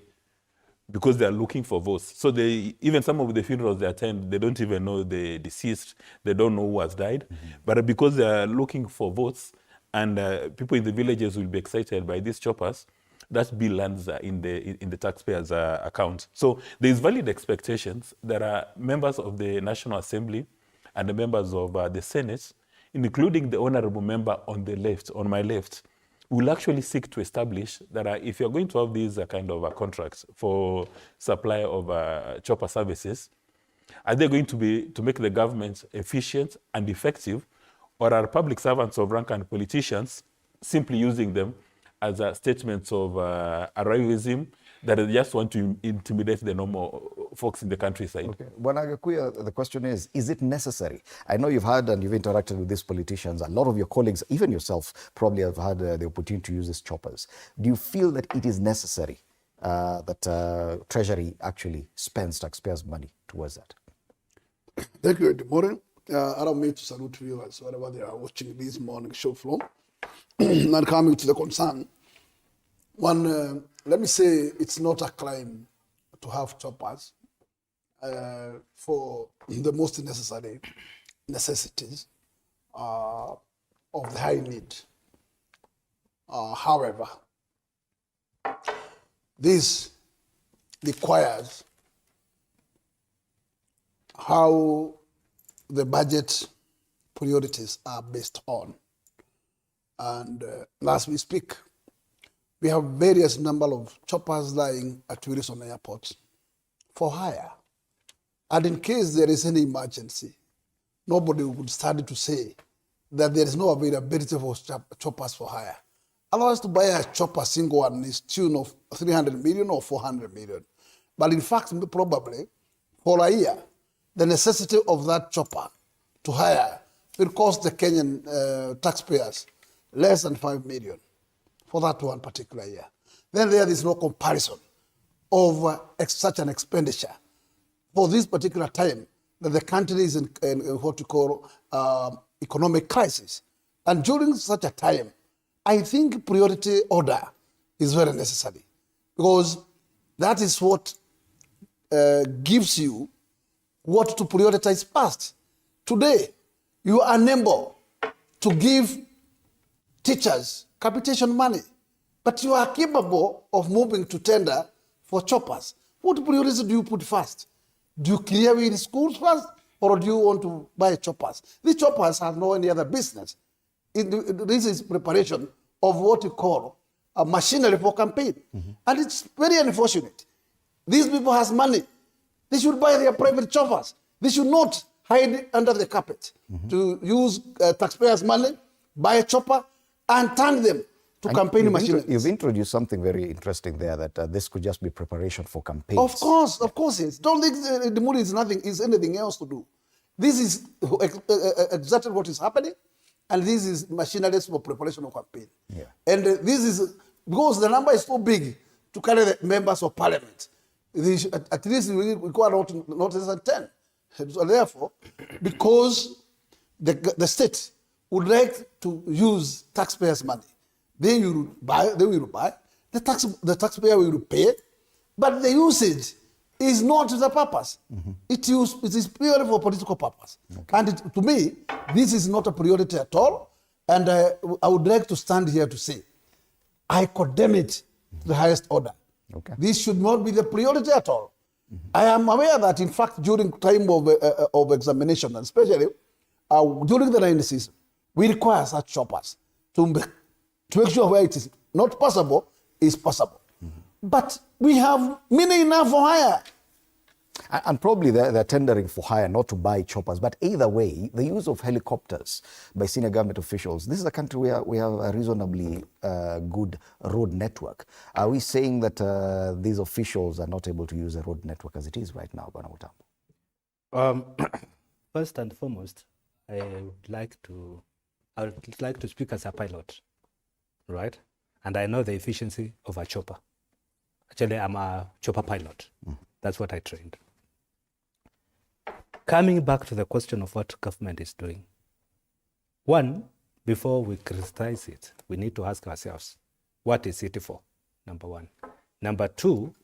because they are looking for votes. So even some of the funerals they attend, they don't even know the deceased, they don't know who has died. But because they are looking for votes, and people in the villages will be excited by these choppers, that bill lands in the taxpayer's account. So there is valid expectations that members of the National Assembly and the members of the Senate, including the honorable member on the left, on my left, will actually seek to establish that if you're going to have these kind of contracts for supply of chopper services, are they going to make the government efficient and effective, or are public servants of rank and politicians simply using them as statements of arrivism that they just want to intimidate the normal folks in the countryside? Okay. Wanagakuya, the question is it necessary? I know you've had and you've interacted with these politicians. A lot of your colleagues, even yourself, probably have had the opportunity to use these choppers. Do you feel that it is necessary that Treasury actually spends taxpayers' money towards that? Thank you, good morning. Allow me to salute viewers wherever they are watching this morning show from. Not coming to the concern. One, let me say it's not a crime to have choppers for the most necessary necessities of the high need. However, this requires how the budget priorities are based on. And as we speak, we have various number of choppers lying at Wilson Airport for hire. And in case there is any emergency, nobody would start to say that there is no availability for choppers for hire. Otherwise, to buy a chopper single one is tune of 300 million or 400 million. But in fact, probably for a year, the necessity of that chopper to hire will cost the Kenyan taxpayers less than 5 million for that one particular year. Then there is no comparison of such an expenditure for this particular time that the country is in what you call economic crisis. And during such a time, I think priority order is very necessary because that is what gives you what to prioritize first. Today, you are unable to give teachers capitation money, but you are capable of moving to tender for choppers. What priority do you put first? Do you clear in schools first, or do you want to buy choppers? These choppers have no any other business. This is preparation of what you call a machinery for campaign. And it's very unfortunate. These people have money. They should buy their private choppers. They should not hide under the carpet to use taxpayers' money, buy a chopper, and turn them to campaign machinery. You've introduced something very interesting there, that this could just be preparation for campaigns. Of course, yes. Don't think the money is anything else to do. This is exactly what is happening, and this is machinery for preparation of campaign. Yeah. And this is because the number is so big to carry the members of parliament. At least we require not less than 10. So therefore, because the state would like to use taxpayers' money, they will buy, the taxpayer will pay, but the usage is not the purpose. It is purely for political purpose. Okay. And to me, this is not a priority at all. And I would like to stand here to say, I condemn it to the highest order. Okay. This should not be the priority at all. I am aware that, in fact, during time of examination, and especially during the rainy season, we require such choppers to make sure where it is not possible is possible. But we have many enough for hire. And probably they're tendering for hire, not to buy choppers. But either way, the use of helicopters by senior government officials, this is a country where we have a reasonably good road network. Are we saying that these officials are not able to use the road network as it is right now, Bwana Mutambo? First and foremost, I would like to speak as a pilot, right? And I know the efficiency of a chopper. Actually, I'm a chopper pilot. That's what I trained. Coming back to the question of what government is doing. One, before we criticize it, we need to ask ourselves, what is it for? Number one. Number two,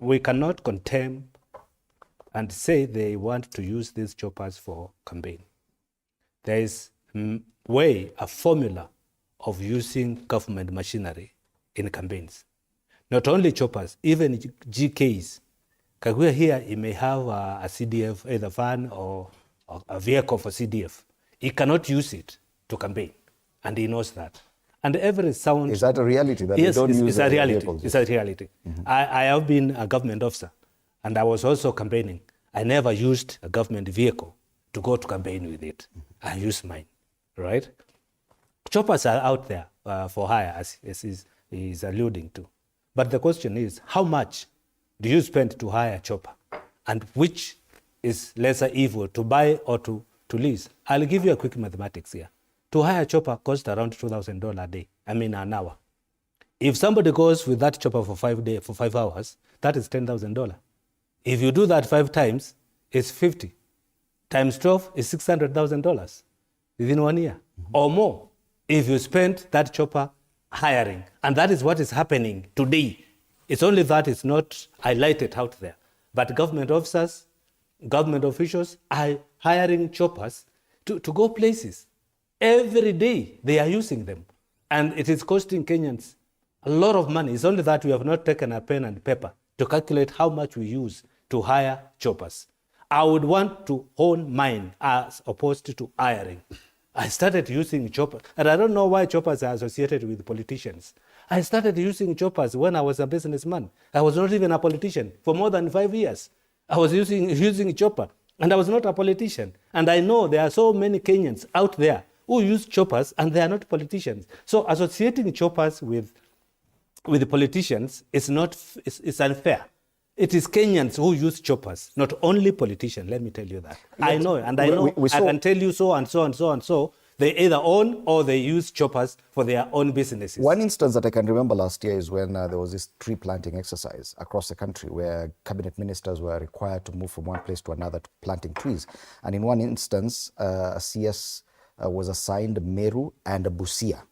we cannot condemn and say they want to use these choppers for campaign. There is a formula of using government machinery in campaigns. Not only choppers, even GKs. Kagua here, he may have a CDF, either van or a vehicle for CDF. He cannot use it to campaign, and he knows that. And every sound... Is that a reality? That yes, they don't use it's a reality. vehicles? It's a reality. I have been a government officer, and I was also campaigning. I never used a government vehicle to go to campaign with it. I used mine, right? Choppers are out there for hire, as he's alluding to. But the question is, how much do you spend to hire a chopper? And which is lesser evil, to buy or to lease? I'll give you a quick mathematics here. To hire a chopper costs around $2,000 a day, an hour. If somebody goes with that chopper for 5 hours, that is $10,000. If you do that 5 times, it's 50. Times 12 is $600,000 within 1 year or more. If you spend that chopper hiring, and that is what is happening today. It's only that it's not highlighted out there. But government officers, government officials are hiring choppers to go places. Every day they are using them. And it is costing Kenyans a lot of money. It's only that we have not taken a pen and paper to calculate how much we use to hire choppers. I would want to hone mine as opposed to hiring. I started using choppers, and I don't know why choppers are associated with politicians. I started using choppers when I was a businessman. I was not even a politician. For more than 5 years, I was using chopper, and I was not a politician. And I know there are so many Kenyans out there who use choppers, and they are not politicians. So associating choppers with politicians is unfair. It is Kenyans who use choppers, not only politicians, let me tell you that. I know, and I know, I can tell you so and so and so and so. They either own or they use choppers for their own businesses. One instance that I can remember last year is when there was this tree planting exercise across the country where cabinet ministers were required to move from one place to another to planting trees. And in one instance, a CS was assigned Meru and Busia.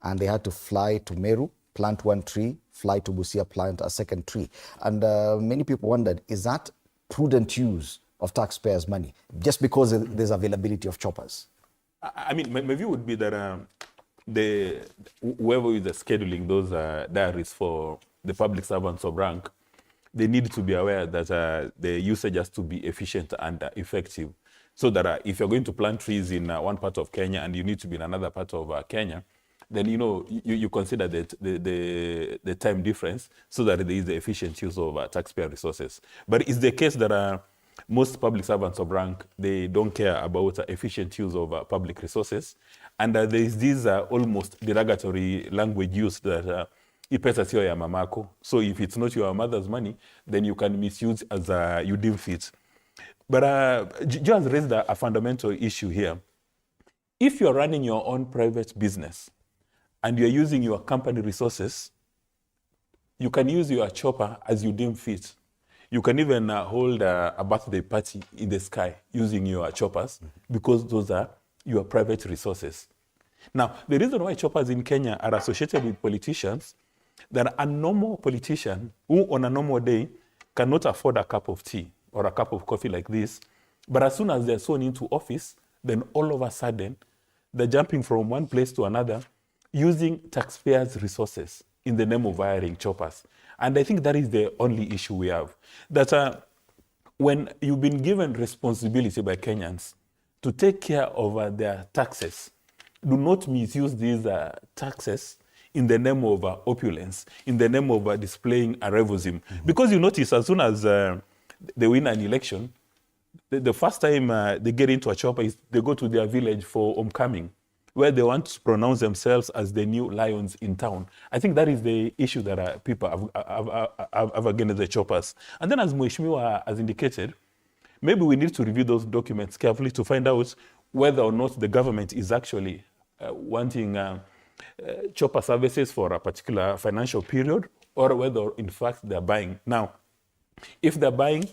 And they had to fly to Meru, plant one tree, fly to Busia, plant a second tree. And many people wondered, is that prudent use of taxpayers' money just because there's availability of choppers? I mean, my view would be that whoever is scheduling those diaries for the public servants of rank, they need to be aware that the usage has to be efficient and effective. So that if you're going to plant trees in one part of Kenya and you need to be in another part of Kenya, then you consider the time difference so that there is the efficient use of taxpayer resources. But it's the case that most public servants of rank, they don't care about efficient use of public resources. And there is this almost derogatory language used that ipesa sio ya mamako. So if it's not your mother's money, then you can misuse as you deem fit. But Joe has raised a fundamental issue here. If you're running your own private business and you're using your company resources, you can use your chopper as you deem fit. You can even hold a birthday party in the sky using your choppers because those are your private resources. Now, the reason why choppers in Kenya are associated with politicians, that a normal politician who on a normal day cannot afford a cup of tea or a cup of coffee like this, but as soon as they're sworn into office, then all of a sudden, they're jumping from one place to another using taxpayers' resources in the name of hiring choppers. And I think that is the only issue we have. That when you've been given responsibility by Kenyans to take care of their taxes, do not misuse these taxes in the name of opulence, in the name of displaying arrivism. Because you notice as soon as they win an election, the first time they get into a chopper is they go to their village for homecoming, where they want to pronounce themselves as the new lions in town. I think that is the issue that people have against the choppers. And then as Mheshimiwa has indicated, maybe we need to review those documents carefully to find out whether or not the government is actually wanting chopper services for a particular financial period, or whether in fact they're buying. Now, if they're buying,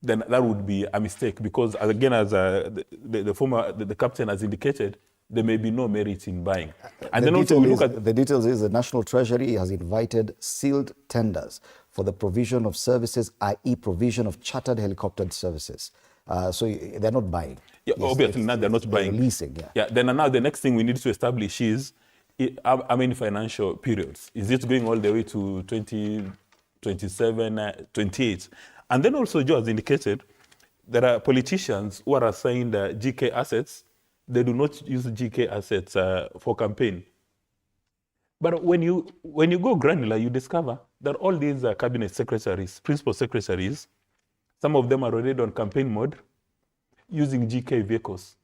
then that would be a mistake because, again, as the captain has indicated, there may be no merit in buying. And then also look at the details is the National Treasury has invited sealed tenders for the provision of services, i.e. provision of chartered helicopter services. So they're not buying. Yeah, yes, obviously now they're not buying. Leasing, yeah. Then now the next thing we need to establish is how many financial periods. Is it going all the way to 2027, 28? And then also Joe has indicated there are politicians who are assigned GK assets. They do not use GK assets for campaign. But when you go granular, you discover that all these cabinet secretaries, principal secretaries, some of them are already on campaign mode using GK vehicles.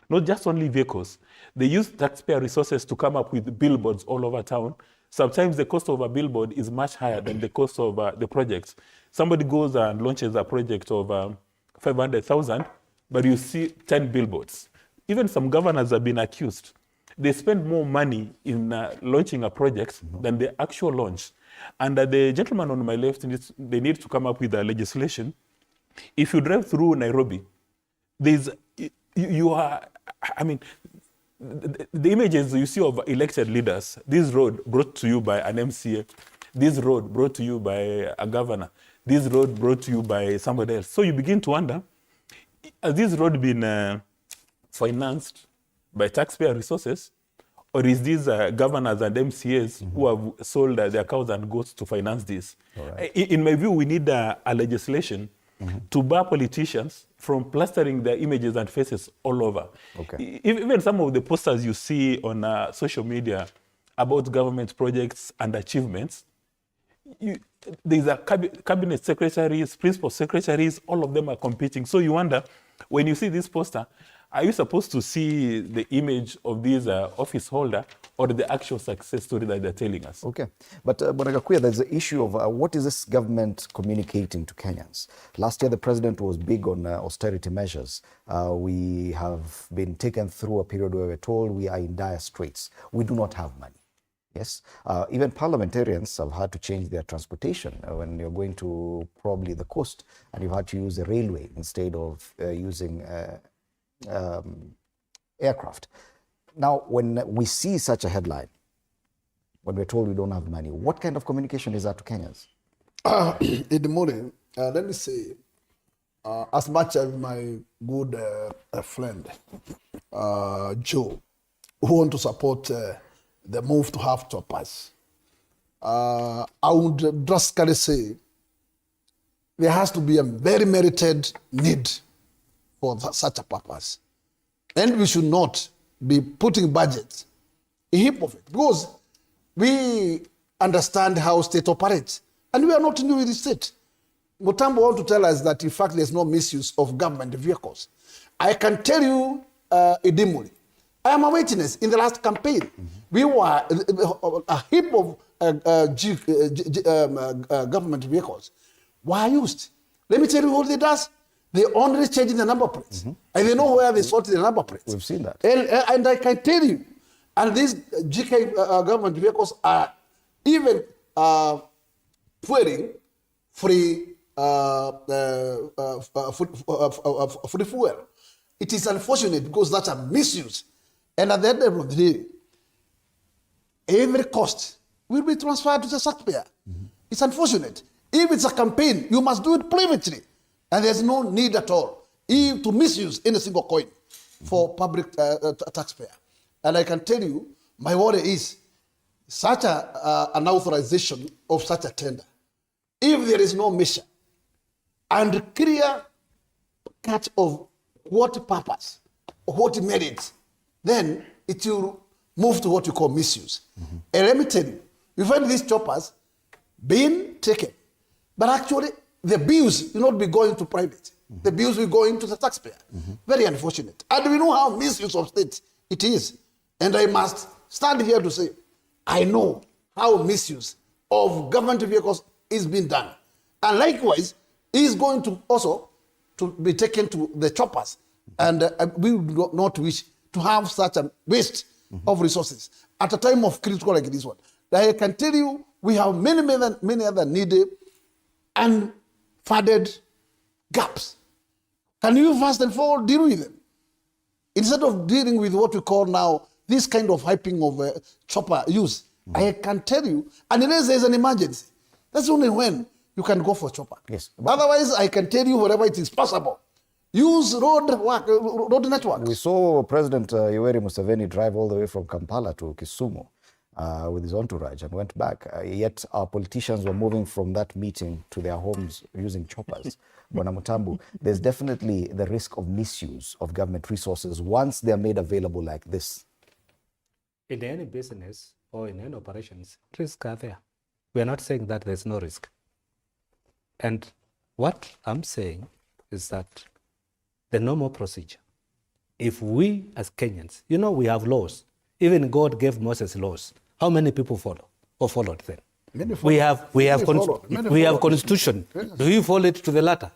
Not just only vehicles. They use taxpayer resources to come up with billboards all over town. Sometimes the cost of a billboard is much higher than the cost of the project. Somebody goes and launches a project of 500,000, but you see 10 billboards. Even some governors have been accused. They spend more money in launching a project than the actual launch. And the gentleman on my left, they need to come up with a legislation. If you drive through Nairobi, the images you see of elected leaders, this road brought to you by an MCA, this road brought to you by a governor, this road brought to you by somebody else. So you begin to wonder, has this road been financed by taxpayer resources, or is these governors and MCAs who have sold their cows and goats to finance this? Right. In my view, we need a legislation to bar politicians from plastering their images and faces all over. Okay. Even some of the posters you see on social media about government projects and achievements, these are cabinet secretaries, principal secretaries, all of them are competing. So you wonder, when you see this poster, are you supposed to see the image of this office holder or the actual success story that they're telling us? Okay. But Bonagakuya, there's the issue of what is this government communicating to Kenyans? Last year, the president was big on austerity measures. We have been taken through a period where we're told we are in dire straits. We do not have money. Yes. Even parliamentarians have had to change their transportation when you're going to probably the coast and you've had to use the railway instead of using aircraft. Now, when we see such a headline, when we're told we don't have money, what kind of communication is that to Kenyans? In the morning, let me say, as much as my good friend, Joe, who want to support the move to have choppers, I would drastically say there has to be a very merited need for such a purpose. And we should not be putting budget, a heap of it, because we understand how state operates. And we are not new with the state. Mutambo want to tell us that, in fact, there's no misuse of government vehicles. I can tell you, Idimuli, I am a witness in the last campaign. We were a heap of government vehicles were used. Let me tell you what they does. They only changing the number plates. And they know where they sorted the number plates. We've seen that. And I can tell you, and these GK government vehicles are even fueling free for the fuel. It is unfortunate because that's a misuse. And at the end of the day, every cost will be transferred to the taxpayer. It's unfortunate. If it's a campaign, you must do it privately. And there's no need at all to misuse any single coin for public taxpayer. And I can tell you, my worry is such an authorization of such a tender, if there is no measure and clear cut of what purpose, what merit, then it will move to what you call misuse. And let me tell you, you find these choppers being taken, but actually the bills will not be going to private. The bills will go into the taxpayer. Very unfortunate. And we know how misuse of state it is. And I must stand here to say, I know how misuse of government vehicles is being done. And likewise, is going to also to be taken to the choppers. And we do not wish to have such a waste of resources at a time of critical like this one. I can tell you, we have many other needed and funded gaps. Can you first and foremost deal with them? Instead of dealing with what we call now this kind of hyping of chopper use, I can tell you, unless there's an emergency, that's only when you can go for chopper. Yes. Otherwise, I can tell you wherever it is possible, use road networks. We saw President Yoweri Museveni drive all the way from Kampala to Kisumu with his entourage and went back. Yet our politicians were moving from that meeting to their homes using choppers. Bwana Mutambu, there's definitely the risk of misuse of government resources once they're made available like this. In any business or in any operations, risks are there. We are not saying that there's no risk. And what I'm saying is that the normal procedure, if we as Kenyans, you know, we have laws. Even God gave Moses laws. How many people follow or followed them? We have constitution. Do you follow it to the letter?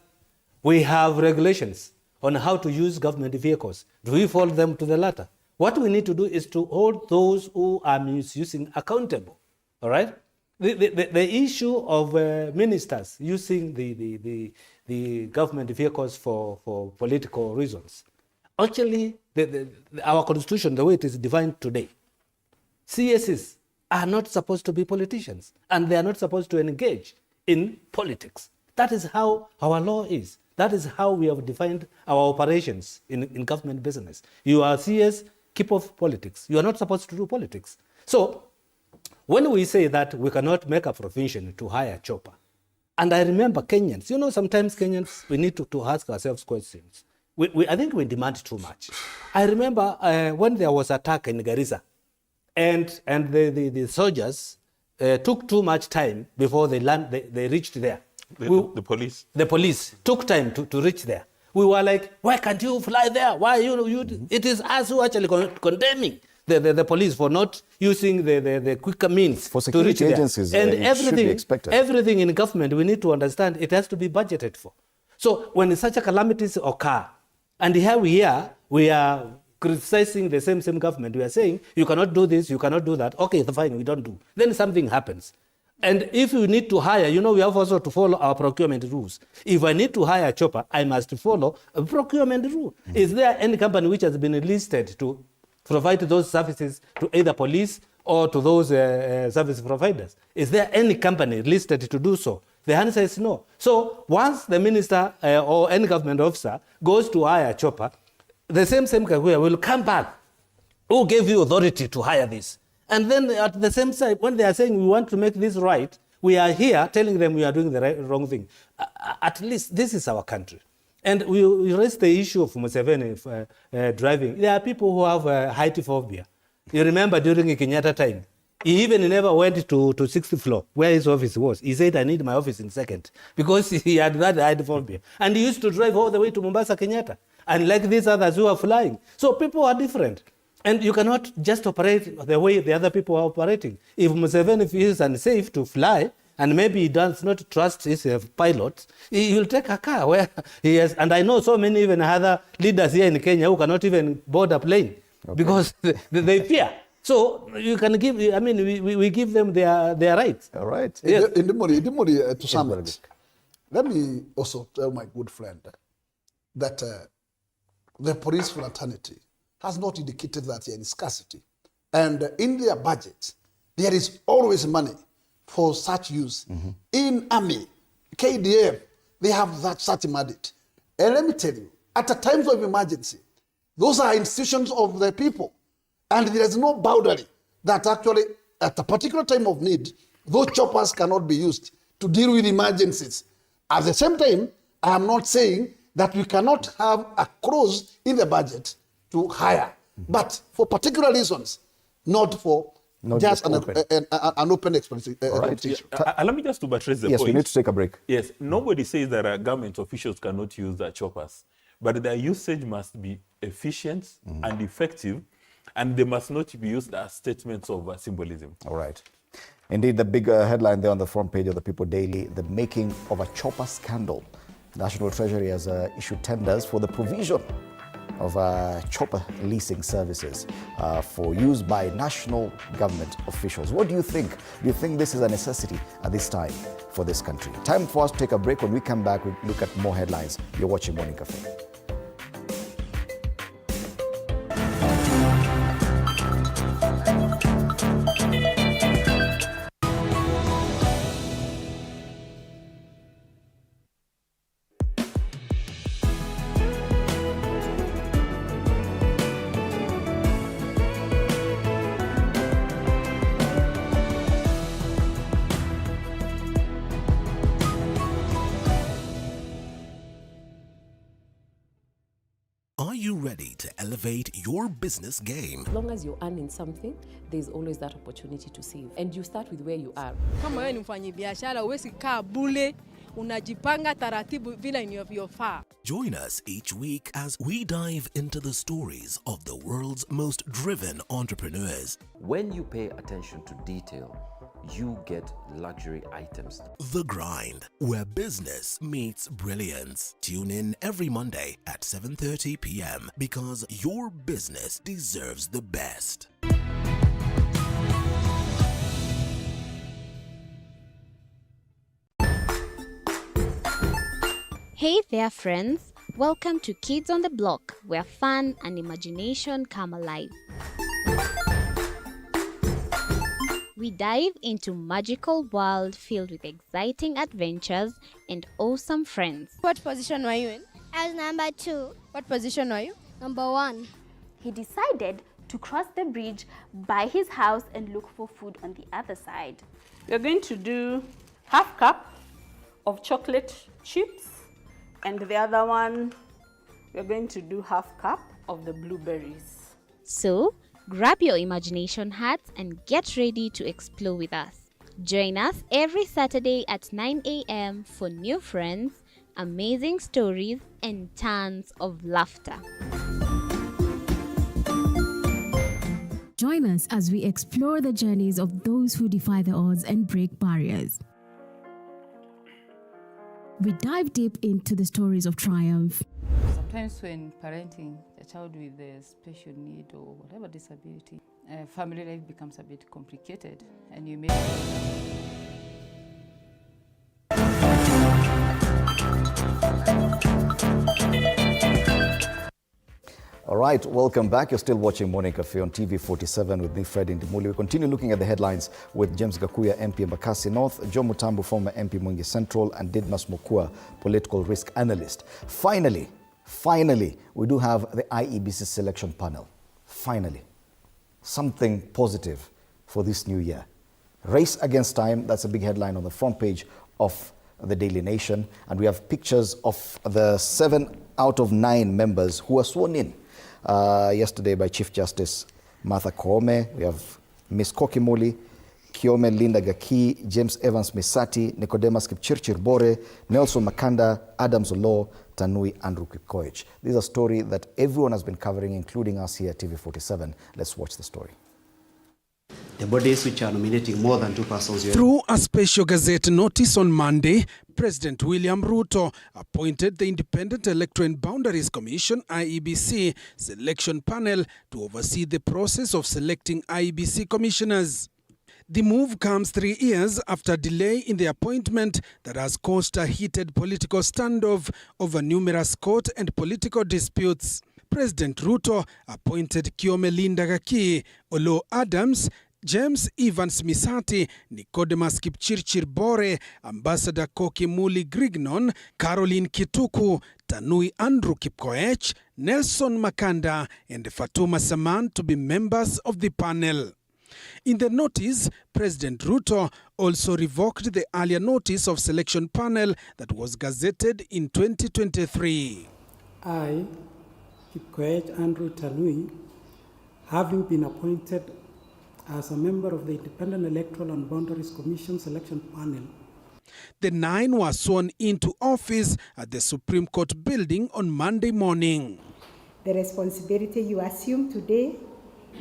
We have regulations on how to use government vehicles. Do we follow them to the letter? What we need to do is to hold those who are misusing accountable. All right? The issue of ministers using the government vehicles for political reasons. Actually, our constitution, the way it is defined today, CSs are not supposed to be politicians, and they are not supposed to engage in politics. That is how our law is. That is how we have defined our operations in government business. You are CS, keep off politics. You are not supposed to do politics. So, when we say that we cannot make a provision to hire chopper, and I remember Kenyans, you know, sometimes Kenyans, we need to ask ourselves questions. I think we demand too much. I remember when there was attack in Garissa, and the soldiers took too much time before they reached there. The police? The police took time to reach there. We were like, why can't you fly there? Why it is us who actually condemning the police for not using the quicker means for to reach there. Agencies, and everything in government, we need to understand it has to be budgeted for. So when such a calamities occur, and here we are criticizing the same government. We are saying, you cannot do this, you cannot do that. Okay, fine, we don't do. Then something happens. And if you need to hire, you know, we have also to follow our procurement rules. If I need to hire a chopper, I must follow a procurement rule. Is there any company which has been listed to provide those services to either police or to those service providers? Is there any company listed to do so? The answer is no. So once the minister or any government officer goes to hire a chopper, the same career will come back. Who gave you authority to hire this? And then at the same time, when they are saying we want to make this right, we are here telling them we are doing the wrong thing. At least this is our country. And we raised the issue of Museveni driving. There are people who have height phobia. You remember during Kenyatta time, he even never went to 6th floor where his office was. He said, I need my office in 2nd because he had that height phobia. And he used to drive all the way to Mombasa, Kenyatta. And like these others who are flying. So people are different. And you cannot just operate the way the other people are operating. If Museveni feels unsafe to fly, and maybe he does not trust his pilot, he will take a car where he has. And I know so many even other leaders here in Kenya who cannot even board a plane because they fear. So you can give, I mean, we give them their rights. All right. Yes. In the money, to sum it, Let me also tell my good friend that the police fraternity has not indicated that they are in scarcity. And in their budget, there is always money for such use. In Army, KDF, they have that such mandate. And let me tell you, at the times of emergency, those are institutions of the people. And there is no boundary that actually, at a particular time of need, those choppers cannot be used to deal with emergencies. At the same time, I am not saying that we cannot have a clause in the budget to hire, but for particular reasons, not for just an open explanation. Allow me just to buttress the point. Yes, we need to take a break. Yes, nobody says that government officials cannot use the choppers, but their usage must be efficient and effective, and they must not be used as statements of symbolism. All right. Indeed, the big headline there on the front page of the People Daily, the making of a chopper scandal. National Treasury has issued tenders for the provision of chopper leasing services for use by national government officials. What do you think? Do you think this is a necessity at this time for this country? Time for us to take a break. When we come back, we look at more headlines. You're watching Morning Cafe. Are you ready to elevate your business game? As long as you're earning something, there's always that opportunity to save. And you start with where you are. Kama wewe ni mfanyabiashara, huwezi kaa bure, unajipanga taratibu vile inavyofaa. Join us each week as we dive into the stories of the world's most driven entrepreneurs. When you pay attention to detail, you get luxury items. The Grind, where business meets brilliance. Tune in every Monday at 7:30 p.m. because your business deserves the best. Hey there, friends. Welcome to Kids on the Block, where fun and imagination come alive. We dive into magical world filled with exciting adventures and awesome friends. What position were you in? I was number 2. What position were you? Number 1. He decided to cross the bridge by his house and look for food on the other side. We're going to do half cup of chocolate chips, and the other one, we're going to do half cup of the blueberries. So, grab your imagination hats and get ready to explore with us. Join us every Saturday at 9 a.m. for new friends, amazing stories, and tons of laughter. Join us as we explore the journeys of those who defy the odds and break barriers. We dive deep into the stories of triumph. Sometimes when parenting a child with a special need or whatever disability, family life becomes a bit complicated, and you may... All right, welcome back. You're still watching Morning Cafe on TV 47 with me, Fred Indimuli. We continue looking at the headlines with James Gakuya, MP Embakasi North, Joe Mutambu, former MP Mwingi Central, and Didmas Mokua, political risk analyst. Finally, we do have the Iebc selection panel. Finally, something positive for this new year. Race against time, that's a big headline on the front page of the Daily Nation. And we have pictures of the 7 out of 9 members who were sworn in yesterday by Chief Justice Martha Koome. We have Ms. Kokimoli, Kiome Linda Gaki, James Evans Misati, Nicodemus Kipchirchir Bore, Nelson Makanda, Adams Olo, Tanui Andrew Kikoich. This is a story that everyone has been covering, including us here at TV 47. Let's watch the story. The bodies which are nominating more than 2 persons. Through a special Gazette notice on Monday, President William Ruto appointed the Independent Electoral and Boundaries Commission (IEBC) selection panel to oversee the process of selecting IEBC commissioners. The move comes 3 years after delay in the appointment that has caused a heated political standoff over numerous court and political disputes. President Ruto appointed Kiome Linda Gaki, Olo Adams, James Evans Misati, Nicodemus Kipchirchir Bore, Ambassador Koki Muli Grignon, Caroline Kituku, Tanui Andrew Kipkoech, Nelson Makanda, and Fatuma Saman to be members of the panel. In the notice, President Ruto also revoked the earlier notice of selection panel that was gazetted in 2023. I, Kipkoech Andrew Tanui, having been appointed as a member of the Independent Electoral and Boundaries Commission selection panel. The 9 were sworn into office at the Supreme Court building on Monday morning. The responsibility you assume today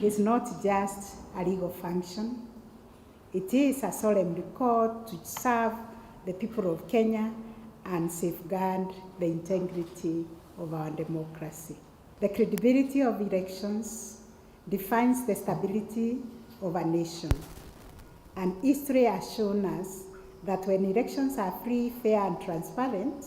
is not just a legal function. It is a solemn call to serve the people of Kenya and safeguard the integrity of our democracy. The credibility of elections defines the stability of a nation. And history has shown us that when elections are free, fair, and transparent,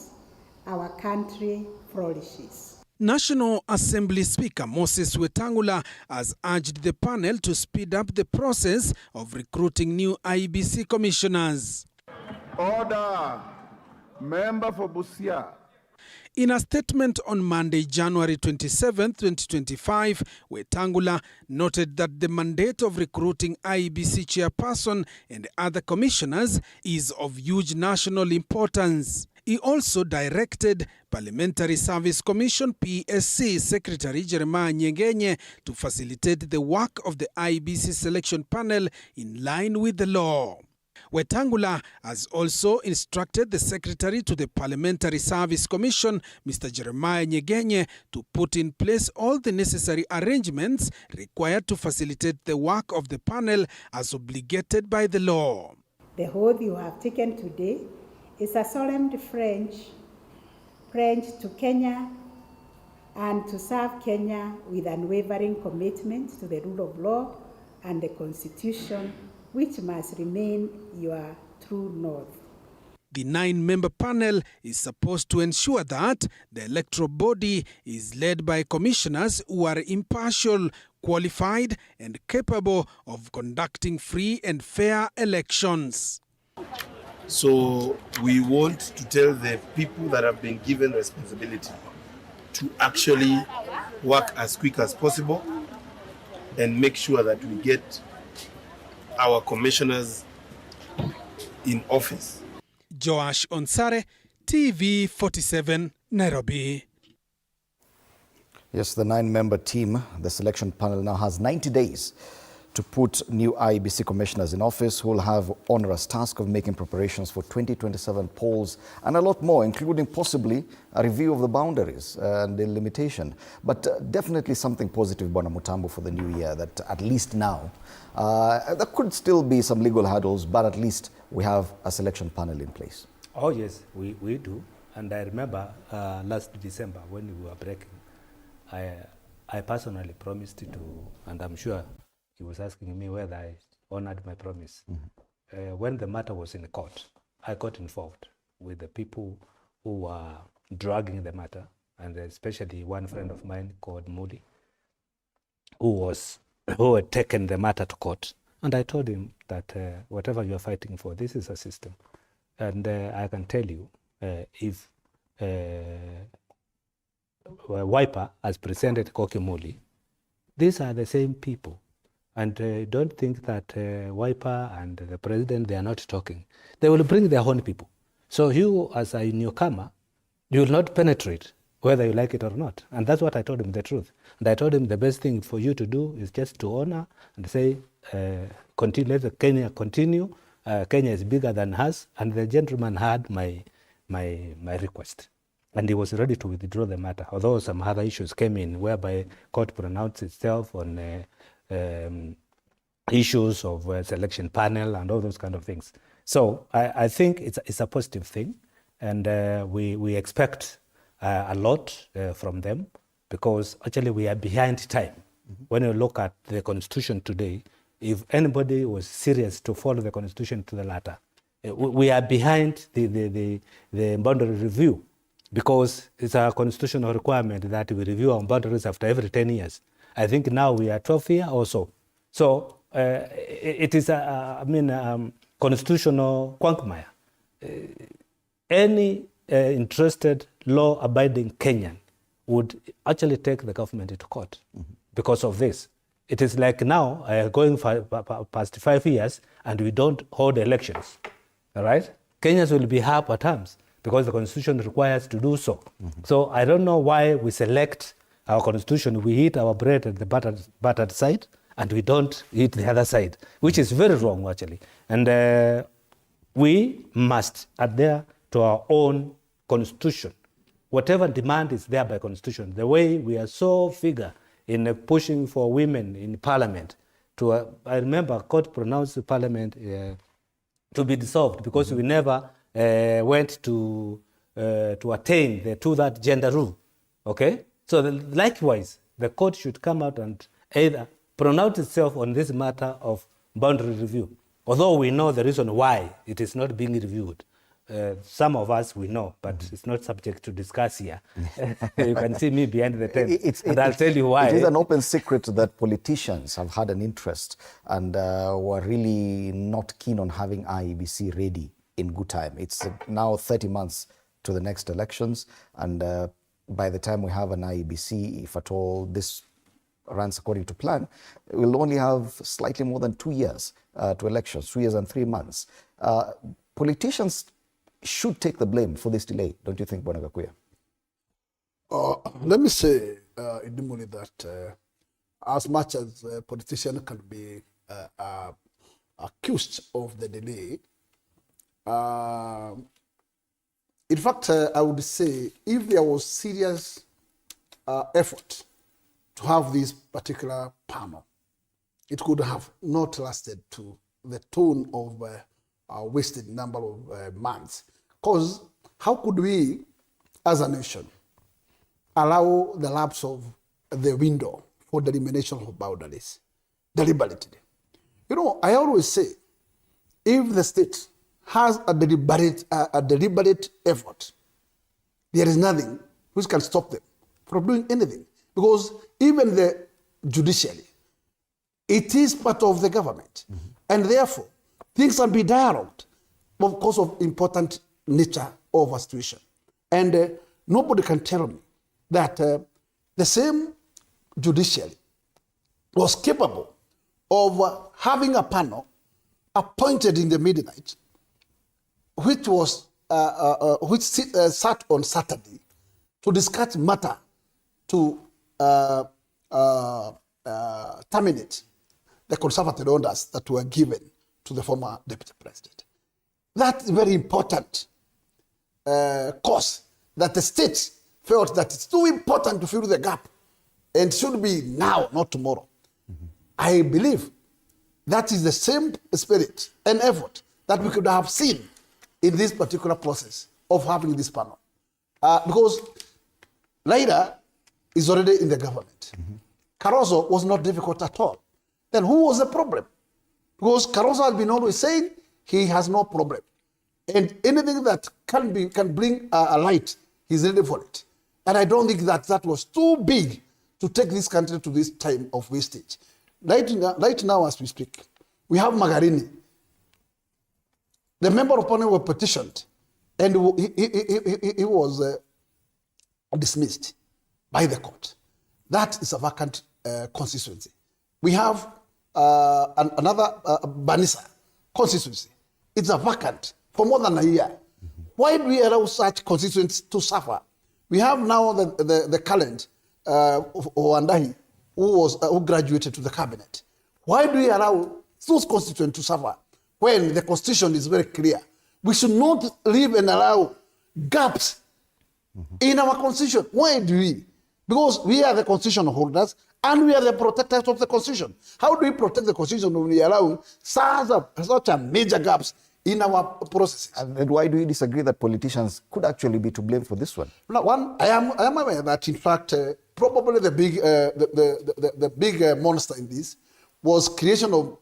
our country flourishes. National Assembly Speaker Moses Wetangula has urged the panel to speed up the process of recruiting new IEBC commissioners. Order. Member for Busia. In a statement on Monday, January 27, 2025, Wetangula noted that the mandate of recruiting IEBC chairperson and other commissioners is of huge national importance. He also directed Parliamentary Service Commission PSC Secretary Jeremiah Nyegenye to facilitate the work of the IEBC selection panel in line with the law. Wetangula has also instructed the Secretary to the Parliamentary Service Commission, Mr. Jeremiah Nyegenye, to put in place all the necessary arrangements required to facilitate the work of the panel as obligated by the law. The oath you have taken today is a solemn pledge to Kenya and to serve Kenya with unwavering commitment to the rule of law and the Constitution, which must remain your true north. The 9-member panel is supposed to ensure that the electoral body is led by commissioners who are impartial, qualified, and capable of conducting free and fair elections. So we want to tell the people that have been given responsibility to actually work as quick as possible and make sure that we get our commissioners in office. Joash Onsare, TV 47, Nairobi. Yes, the 9-member team, the selection panel, now has 90 days to put new IEBC commissioners in office who will have onerous task of making preparations for 2027 polls and a lot more, including possibly a review of the boundaries and the limitation. But definitely something positive, Bwana Mutambo, for the new year, that at least now, there could still be some legal hurdles, but at least we have a selection panel in place. Oh yes, we do. And I remember last December when we were breaking, I personally promised to, and I'm sure he was asking me whether I honored my promise. Mm-hmm. When the matter was in court, I got involved with the people who were dragging the matter, and especially one friend of mine called Moody, who had taken the matter to court. And I told him that whatever you are fighting for, this is a system. And I can tell you, if Wiper has presented Koki Muli, these are the same people. And don't think that Wiper and the president, they are not talking. They will bring their own people. So you, as a newcomer, you will not penetrate whether you like it or not. And that's what I told him, the truth. And I told him the best thing for you to do is just to honor and say, continue, let Kenya continue. Kenya is bigger than us. And the gentleman had my request. And he was ready to withdraw the matter, although some other issues came in whereby court pronounced itself on issues of selection panel and all those kind of things. So I think it's a positive thing, and we expect a lot from them, because actually we are behind time. Mm-hmm. When you look at the constitution today, if anybody was serious to follow the constitution to the latter. We are behind the boundary review because it's a constitutional requirement that we review our boundaries after every 10 years. I think now we are 12 years or so. So it is constitutional quagmire. Any interested law-abiding Kenyan would actually take the government into court because of this. It is like now going past 5 years and we don't hold elections, all right? Kenyans will be half at terms because the constitution requires to do so. So I don't know why we select our constitution. We eat our bread at the battered side and we don't eat the other side, which is very wrong actually. And we must adhere to our own constitution. Whatever demand is there by constitution, the way we are so figure in pushing for women in parliament to, I remember court pronounced the parliament to be dissolved because we never went to attain the two-third gender rule, okay? So likewise, the court should come out and either pronounce itself on this matter of boundary review, although we know the reason why it is not being reviewed. Some of us we know, but it's not subject to discuss here. You can see me behind the tent, and I'll tell you why. It is an open secret that politicians have had an interest and were really not keen on having IEBC ready in good time. It's now 30 months to the next elections, and by the time we have an IEBC, if at all this runs according to plan, we'll only have slightly more than 2 years to elections, 2 years and 3 months. Politicians should take the blame for this delay, don't you think, Bwana Gakuya? Let me say, Idimuli, that as much as a politician can be accused of the delay, in fact, I would say if there was serious effort to have this particular panel, it could have not lasted to the tune of a wasted number of months. Because how could we, as a nation, allow the lapse of the window for the elimination of boundaries deliberately? You know, I always say, if the state has a deliberate effort, there is nothing which can stop them from doing anything. Because even the judiciary, it is part of the government. And therefore, things can be dialogued because of important nature of a situation. And nobody can tell me that the same judiciary was capable of having a panel appointed in the midnight, which was sat on Saturday to discuss matter to terminate the conservative orders that were given to the former deputy president. That's a very important cause that the state felt that it's too important to fill the gap and should be now, not tomorrow. I believe that is the same spirit and effort that we could have seen in this particular process of having this panel. Because Laida is already in the government. Caroso was not difficult at all. Then who was the problem? Because Caroso has been always saying he has no problem. And anything that can bring a light, he's ready for it. And I don't think that that was too big to take this country to this time of wastage. Right now as we speak, we have Magarini. The member of parliament was petitioned and he was dismissed by the court. That is a vacant constituency. We have another Banisa constituency. It's a vacant for more than a year. Why do we allow such constituencies to suffer? We have now the current Owandahi, who graduated to the cabinet. Why do we allow those constituents to suffer when the constitution is very clear? We should not leave and allow gaps in our constitution. Why do we? Because we are the constitution holders and we are the protectors of the constitution. How do we protect the constitution when we allow such a major gaps in our processes? And why do you disagree that politicians could actually be to blame for this one? Now, one, I am aware that in fact probably the big monster in this was creation of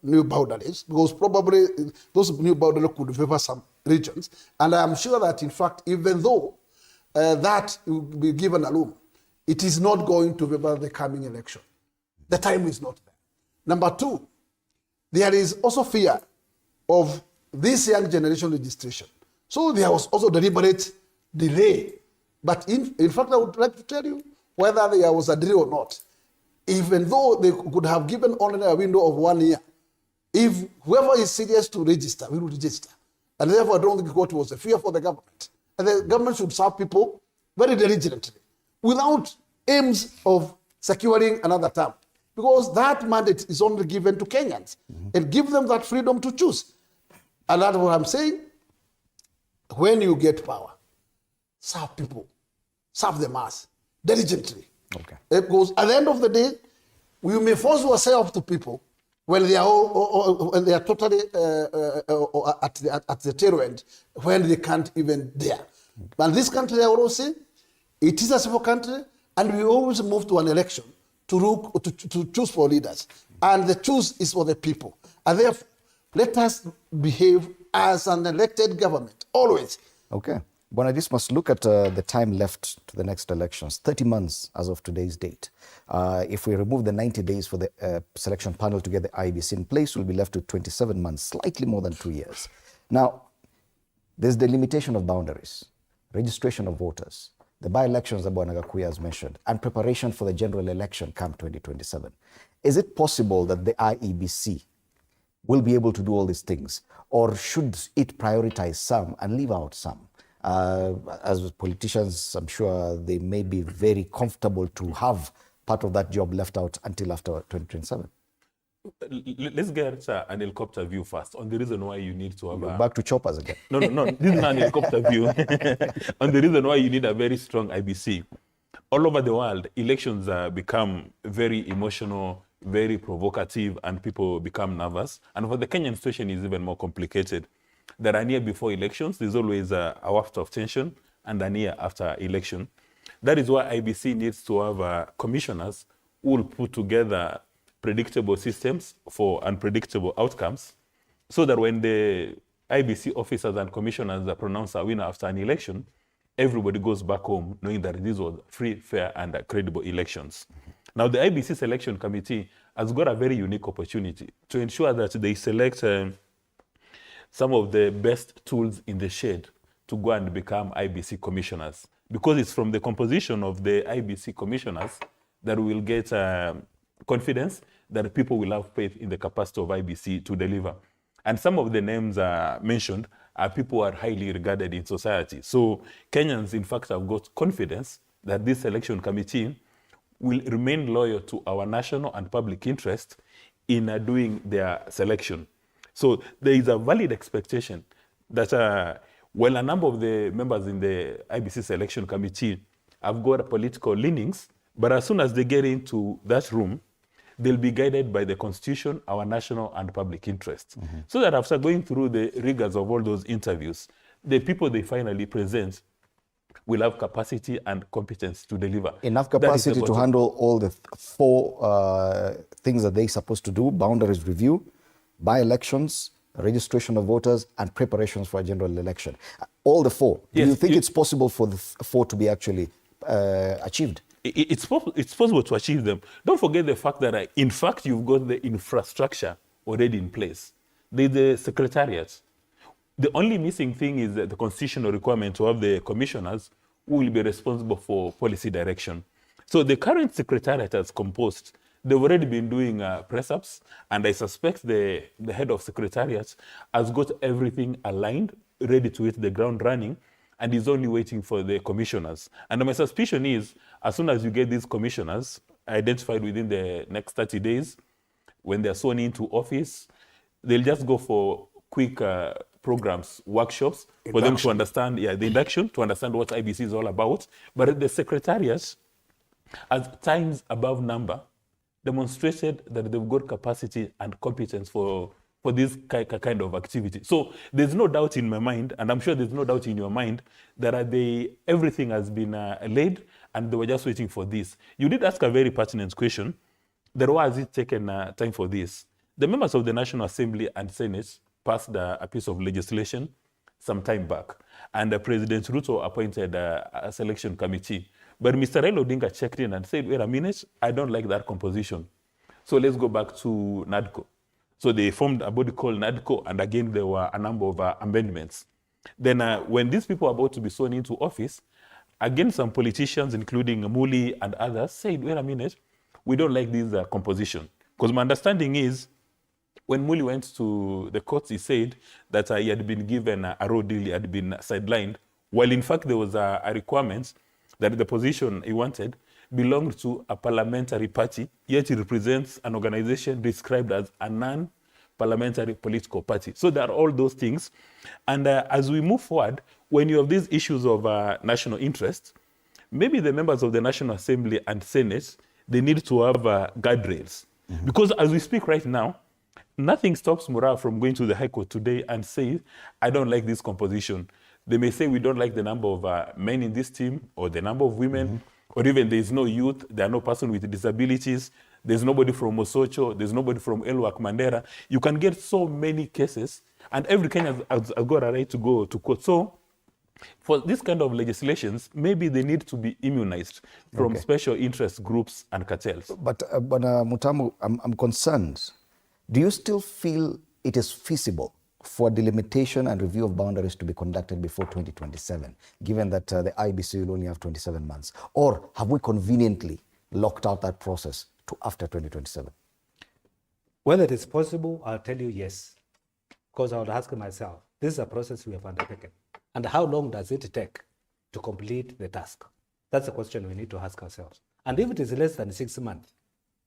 new boundaries, because probably those new boundaries could favor some regions. And I'm sure that, in fact, even though that will be given alone, it is not going to favor the coming election. The time is not there. Number two, there is also fear of this young generation registration. So there was also deliberate delay. But in fact, I would like to tell you whether there was a delay or not. Even though they could have given only a window of 1 year, if whoever is serious to register, will register. And therefore, I don't think what was a fear for the government. And the government should serve people very diligently, without aims of securing another term. Because that mandate is only given to Kenyans, and give them that freedom to choose. And that's what I'm saying. When you get power, serve people, serve the mass diligently. Okay. Because at the end of the day, we may force ourselves to people when they are totally at the tail end, when they can't even dare. But this country, I always say, it is a civil country, and we always move to an election to choose for leaders. And the choose is for the people. And therefore, let us behave as an elected government, always. Okay. Bwana Dismas, look at the time left to the next elections, 30 months as of today's date. If we remove the 90 days for the selection panel to get the IEBC in place, we'll be left with 27 months, slightly more than 2 years. Now, there's the limitation of boundaries, registration of voters, the by-elections that Bwana Gakuya has mentioned, and preparation for the general election come 2027. Is it possible that the IEBC will be able to do all these things, or should it prioritize some and leave out some? As politicians, I'm sure they may be very comfortable to have part of that job left out until after 2027. Let's get an helicopter view first on the reason why you need to have back to choppers again. No. This is not an helicopter view. On the reason why you need a very strong IBC. All over the world, elections become very emotional, very provocative, and people become nervous. And for the Kenyan situation is even more complicated. There are near before elections, there's always a waft of tension, and a near after election. That is why IBC needs to have commissioners who will put together predictable systems for unpredictable outcomes, so that when the IBC officers and commissioners pronounce a winner after an election, everybody goes back home knowing that these were free, fair, and credible elections. Now, the IBC Selection Committee has got a very unique opportunity to ensure that they select some of the best tools in the shed to go and become IBC commissioners. Because it's from the composition of the IBC commissioners that we will get confidence that people will have faith in the capacity of IBC to deliver. And some of the names mentioned are people who are highly regarded in society. So Kenyans, in fact, have got confidence that this selection committee will remain loyal to our national and public interest in doing their selection. So there is a valid expectation that while a number of the members in the IBC Selection Committee have got political leanings, but as soon as they get into that room, they'll be guided by the Constitution, our national and public interests. So that after going through the rigors of all those interviews, the people they finally present will have capacity and competence to deliver. Enough capacity to handle all the four things that they're supposed to do: boundaries review, by-elections, registration of voters, and preparations for a general election. All the four. Yes, do you think it's possible for the four to be actually achieved? It's possible to achieve them. Don't forget the fact that, in fact, you've got the infrastructure already in place. There's the secretariat. The only missing thing is the constitutional requirement to have the commissioners who will be responsible for policy direction. So the current secretariat has composed. They've already been doing press-ups, and I suspect the head of secretariat has got everything aligned, ready to hit the ground running, and is only waiting for the commissioners. And my suspicion is, as soon as you get these commissioners identified within the next 30 days, when they're sworn into office, they'll just go for quick programs, workshops, for them to understand the induction, to understand what IBC is all about. But the secretariat, at times above number, demonstrated that they've got capacity and competence for this kind of activity. So there's no doubt in my mind, and I'm sure there's no doubt in your mind, that everything has been laid, and they were just waiting for this. You did ask a very pertinent question. Then why has it taken time for this? The members of the National Assembly and Senate passed a piece of legislation some time back, and President Ruto appointed a selection committee. But Mr. Raila Odinga checked in and said, wait a minute, I don't like that composition. So let's go back to NADCO. So they formed a body called NADCO, and again, there were a number of amendments. Then when these people are about to be sworn into office, again, some politicians, including Muli and others, said, wait a minute, we don't like this composition. Because my understanding is, when Muli went to the courts, he said that he had been given a raw deal, he had been sidelined, while in fact there was a requirement that the position he wanted belonged to a parliamentary party, yet he represents an organization described as a non-parliamentary political party. So there are all those things. And as we move forward, when you have these issues of national interest, maybe the members of the National Assembly and Senate, they need to have guardrails. Because as we speak right now, nothing stops Mura from going to the High Court today and say, I don't like this composition. They may say we don't like the number of men in this team, or the number of women, or even there's no youth, there are no person with disabilities, there's nobody from Mosocho, there's nobody from Elwak Mandera. You can get so many cases, and every Kenyan has got a right to go to court. So for this kind of legislations, maybe they need to be immunized from special interest groups and cartels. But Mutamu, I'm concerned. Do you still feel it is feasible for delimitation and review of boundaries to be conducted before 2027, given that the IBC will only have 27 months? Or have we conveniently locked out that process to after 2027? Whether it is possible, I'll tell you yes. Because I would ask myself, this is a process we have undertaken. And how long does it take to complete the task? That's a question we need to ask ourselves. And if it is less than 6 months,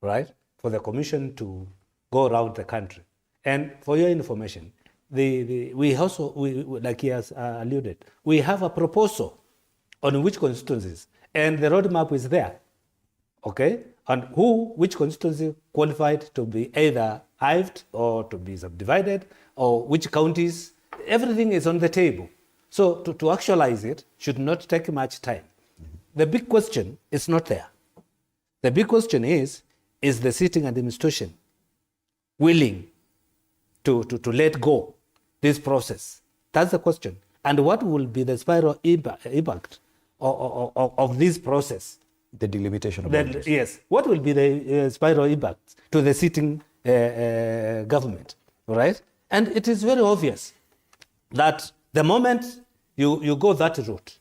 right, for the commission to go around the country. And for your information, we also, like he has alluded, we have a proposal on which constituencies, and the roadmap is there, okay? And which constituency qualified to be either hived or to be subdivided, or which counties, everything is on the table. So to actualize it should not take much time. The big question is not there. The big question is the sitting administration willing to let go this process? That's the question. And what will be the spiral impact of this process? The delimitation of boundaries. Yes. What will be the spiral impact to the sitting government, right? And it is very obvious that the moment you go that route,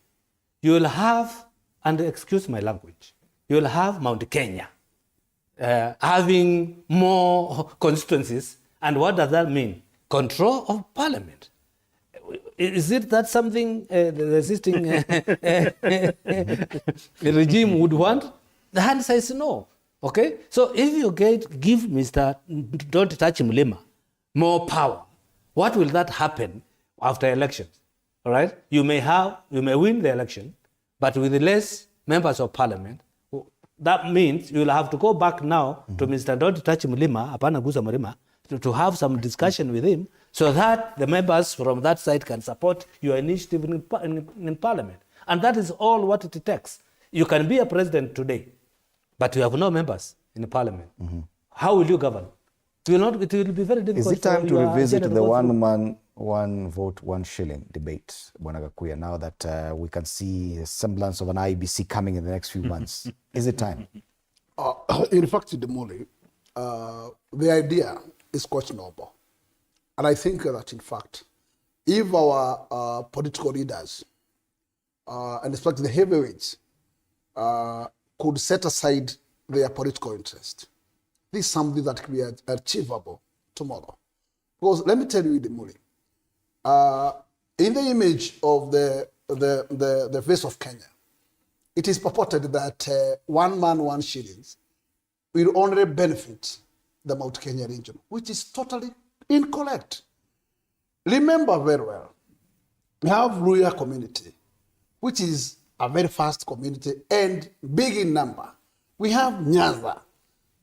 you will have, and excuse my language, you will have Mount Kenya having more constituencies. And what does that mean? Control of parliament. Is it that something the existing regime would want? The answer is no. Okay? So if you give Mr. Don't Touch Mlima more power, what will that happen after elections? All right? You may win the election, but with less members of parliament. That means you will have to go back now to Mr. Don't Touch Mlima, Apana Guza Mlima, to have some discussion with him so that the members from that side can support your initiative in parliament. And that is all what it takes. You can be a president today, but you have no members in parliament. How will you govern? It will be very difficult. Is it time to revisit the one man, one vote, one shilling debate, Bwanagakuya, now that we can see a semblance of an IBC coming in the next few months? Is it time? In fact, Demoli, the idea is questionable. And I think that, in fact, if our political leaders, and especially the heavyweights, could set aside their political interest, this is something that can be achievable tomorrow. Because let me tell you, Demoli, in the image of the face of Kenya, it is purported that one man, one shillings will only benefit the Mount Kenya region, which is totally incorrect. Remember very well, we have Luhya community, which is a very fast community and big in number. We have Nyanza,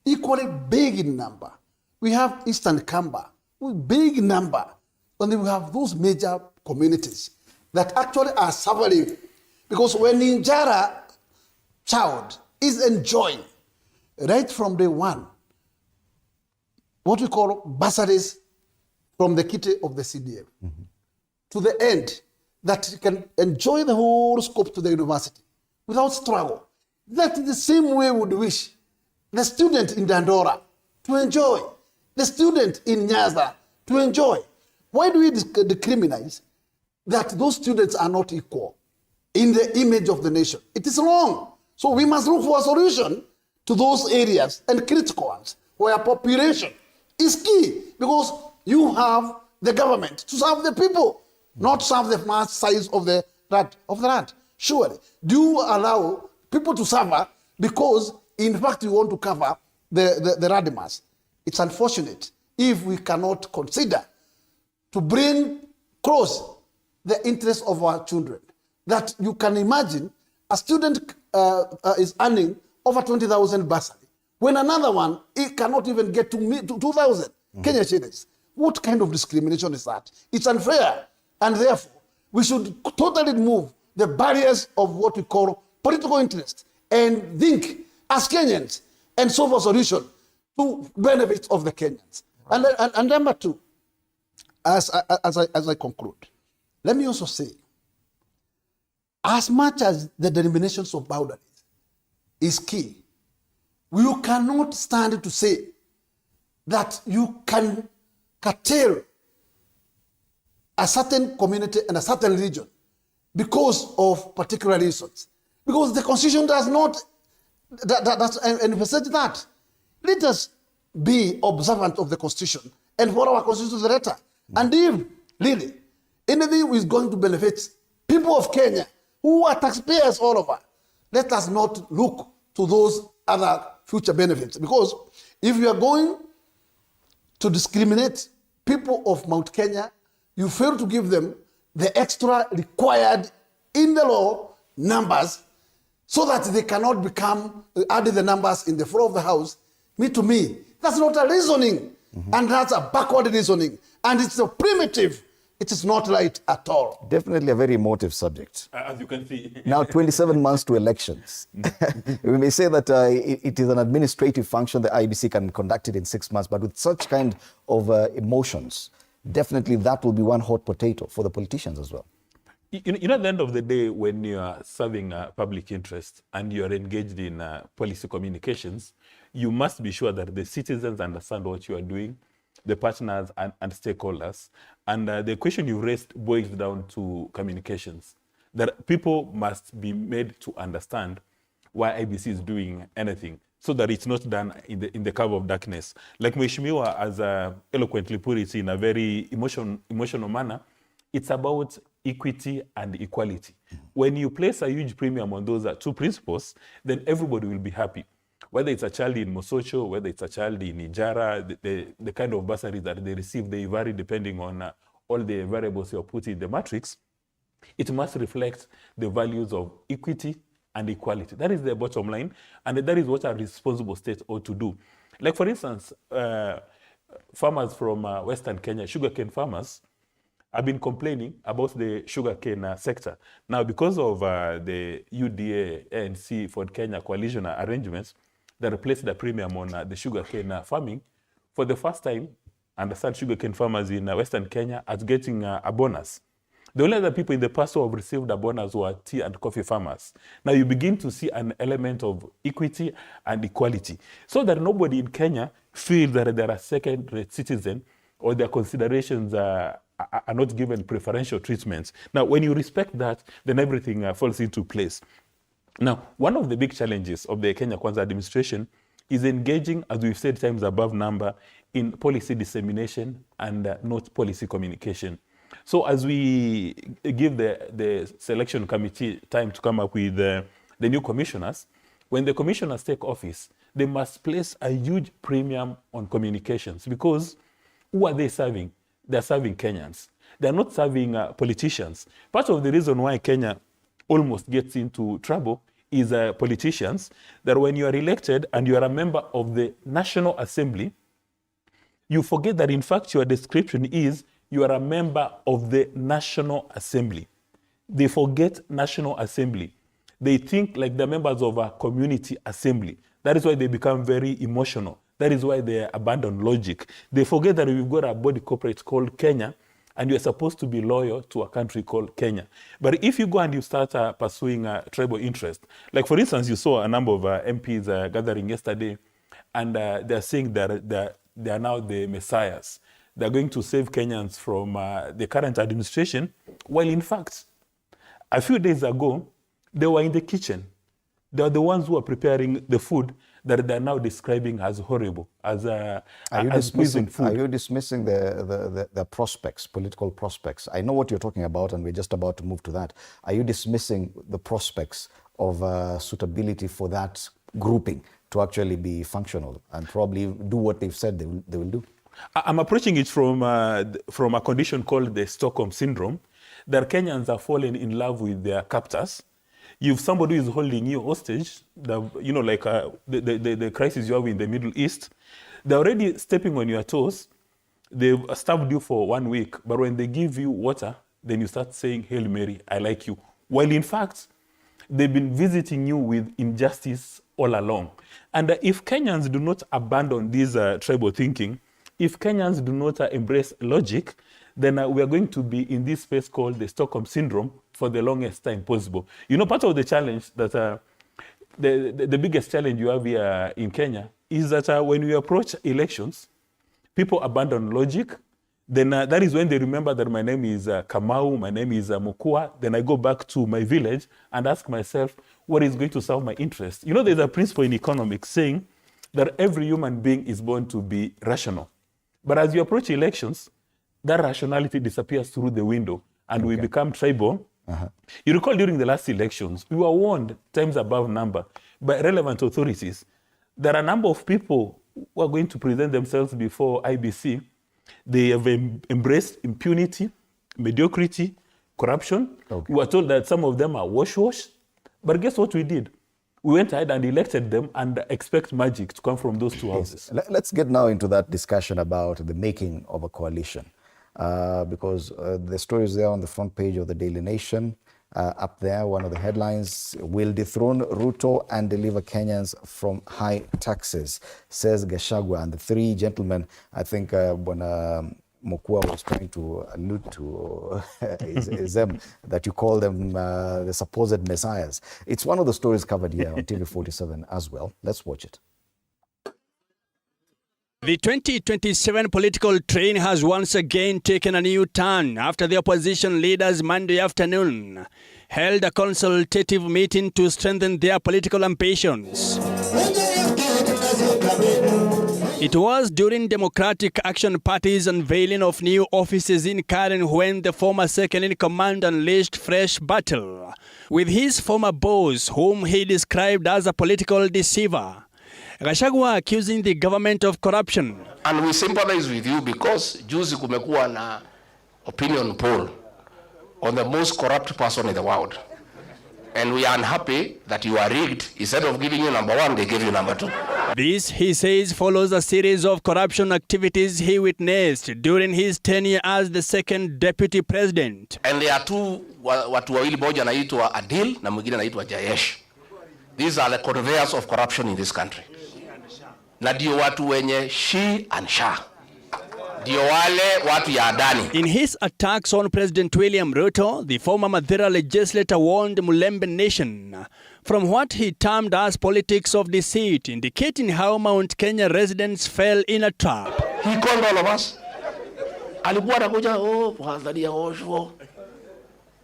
equally big in number. We have Eastern Kamba, with big number. And then we have those major communities that actually are suffering. Because when Ninjara child is enjoying right from day one, what we call bursaries from the kitty of the CDF, to the end that you can enjoy the whole scope to the university without struggle. That is the same way we would wish the student in Dandora to enjoy, the student in Nyaza to enjoy. Why do we discriminate that those students are not equal in the image of the nation? It is wrong. So we must look for a solution to those areas and critical ones where population is key, because you have the government to serve the people, not serve the mass size of the land. Surely, do you allow people to suffer because, in fact, you want to cover the Radimas? It's unfortunate if we cannot consider to bring close the interests of our children. That you can imagine a student is earning over 20,000 bursary, when another one, it cannot even get to 2,000 Kenya shillings. What kind of discrimination is that? It's unfair. And therefore, we should totally remove the barriers of what we call political interest and think as Kenyans and solve a solution to benefits of the Kenyans. And number two, as I conclude, let me also say, as much as the determinations of boundaries is key, you cannot stand to say that you can curtail a certain community and a certain region because of particular reasons. Because the Constitution does not emphasize that. Let us be observant of the Constitution and follow our Constitution to the letter. And if really anything is going to benefit people of Kenya who are taxpayers all over, let us not look to those other future benefits. Because if you are going to discriminate people of Mount Kenya, you fail to give them the extra required in the law numbers so that they cannot become added the numbers in the floor of the house. To me, that's not a reasoning. And that's a backward reasoning. And it's a primitive. It is not right at all. Definitely a very emotive subject. As you can see. Now, 27 months to elections. We may say that it is an administrative function. The IEBC can conduct it in 6 months. But with such kind of emotions, definitely that will be one hot potato for the politicians as well. You know, at the end of the day, when you are serving public interest and you are engaged in policy communications, you must be sure that the citizens understand what you are doing, the partners and stakeholders. And the question you raised boils down to communications. That people must be made to understand why IBC is doing anything, so that it's not done in the cover of darkness. Like Mheshimiwa has eloquently put it in a very emotional manner, it's about equity and equality. When you place a huge premium on those two principles, then everybody will be happy. Whether it's a child in Mosocho, whether it's a child in Ijara, the kind of bursaries that they receive, they vary depending on all the variables you are put in the matrix. It must reflect the values of equity and equality. That is the bottom line, and that is what a responsible state ought to do. Like, for instance, farmers from Western Kenya, sugarcane farmers, have been complaining about the sugarcane sector. Now, because of the UDA, ANC, Ford Kenya coalition arrangements that replaced the premium on the sugarcane farming, for the first time, understand sugarcane farmers in Western Kenya are getting a bonus. The only other people in the past who have received a bonus were tea and coffee farmers. Now you begin to see an element of equity and equality, so that nobody in Kenya feels that they are a second-rate citizen or their considerations are not given preferential treatments. Now, when you respect that, then everything falls into place. Now, one of the big challenges of the Kenya Kwanza administration is engaging, as we've said times above number, in policy dissemination and not policy communication. So as we give the selection committee time to come up with the new commissioners, when the commissioners take office, they must place a huge premium on communications, because who are they serving? They're serving Kenyans. They're not serving politicians. Part of the reason why Kenya almost gets into trouble is politicians, that when you are elected and you are a member of the National Assembly, you forget that in fact your description is you are a member of the National Assembly. They forget National Assembly. They think like they're members of a community assembly. That is why they become very emotional. That is why they abandon logic. They forget that we've got a body corporate called Kenya, and you're supposed to be loyal to a country called Kenya. But if you go and you start pursuing tribal interest, like for instance, you saw a number of MPs gathering yesterday, and they're saying that they are now the messiahs. They're going to save Kenyans from the current administration, while in fact, a few days ago, they were in the kitchen. They are the ones who are preparing the food that they're now describing as horrible, as poison food. Are you dismissing the prospects, political prospects? I know what you're talking about, and we're just about to move to that. Are you dismissing the prospects of suitability for that grouping to actually be functional and probably do what they've said they will do? I'm approaching it from a condition called the Stockholm Syndrome, that Kenyans are falling in love with their captors. You've somebody who is holding you hostage, the crisis you have in the Middle East. They're already stepping on your toes. They've starved you for 1 week, but when they give you water, then you start saying, Hail Mary, I like you. While in fact, they've been visiting you with injustice all along. And if Kenyans do not abandon this tribal thinking, if Kenyans do not embrace logic, then we are going to be in this space called the Stockholm Syndrome for the longest time possible. You know, part of the challenge that, the biggest challenge you have here in Kenya is that when we approach elections, people abandon logic. Then that is when they remember that my name is Kamau, my name is Mukua. Then I go back to my village and ask myself, what is going to serve my interest? You know, there's a principle in economics saying that every human being is born to be rational. But as you approach elections, that rationality disappears through the window and we become tribal. You recall during the last elections, we were warned times above number by relevant authorities. There are a number of people who are going to present themselves before IBC. They have embraced impunity, mediocrity, corruption. We were told that some of them are wash. But guess what we did? We went ahead and elected them and expect magic to come from those two houses. Let's get now into that discussion about the making of a coalition. Because the story is there on the front page of the Daily Nation. Up there, one of the headlines, will dethrone Ruto and deliver Kenyans from high taxes, says Gachagua. And the three gentlemen, I think when Mukua was trying to allude to is them, that you call them the supposed messiahs. It's one of the stories covered here on TV47 as well. Let's watch it. The 2027 political train has once again taken a new turn after the opposition leaders Monday afternoon held a consultative meeting to strengthen their political ambitions. It was during Democratic Action Party's unveiling of new offices in Karen when the former second-in-command unleashed fresh battle with his former boss, whom he described as a political deceiver. Gachagua accusing the government of corruption. And we sympathize with you because juzi kumekuwa na opinion poll on the most corrupt person in the world. And we are unhappy that you are rigged. Instead of giving you number one, they gave you number two. This, he says, follows a series of corruption activities he witnessed during his tenure as the second deputy president. And there are two watu wawili, moja anaitwa Adil na mwingine anaitwa Jayesh. These are the conveyors of corruption in this country. Na ndio watu wenye she and sha. Ndio wale watu ya Adani. In his attacks on President William Ruto, the former Mathira legislator warned Mulembe Nation from what he termed as politics of deceit, indicating how Mount Kenya residents fell in a trap. He called all of us. Alikuwa anakuja, wahadharia osho.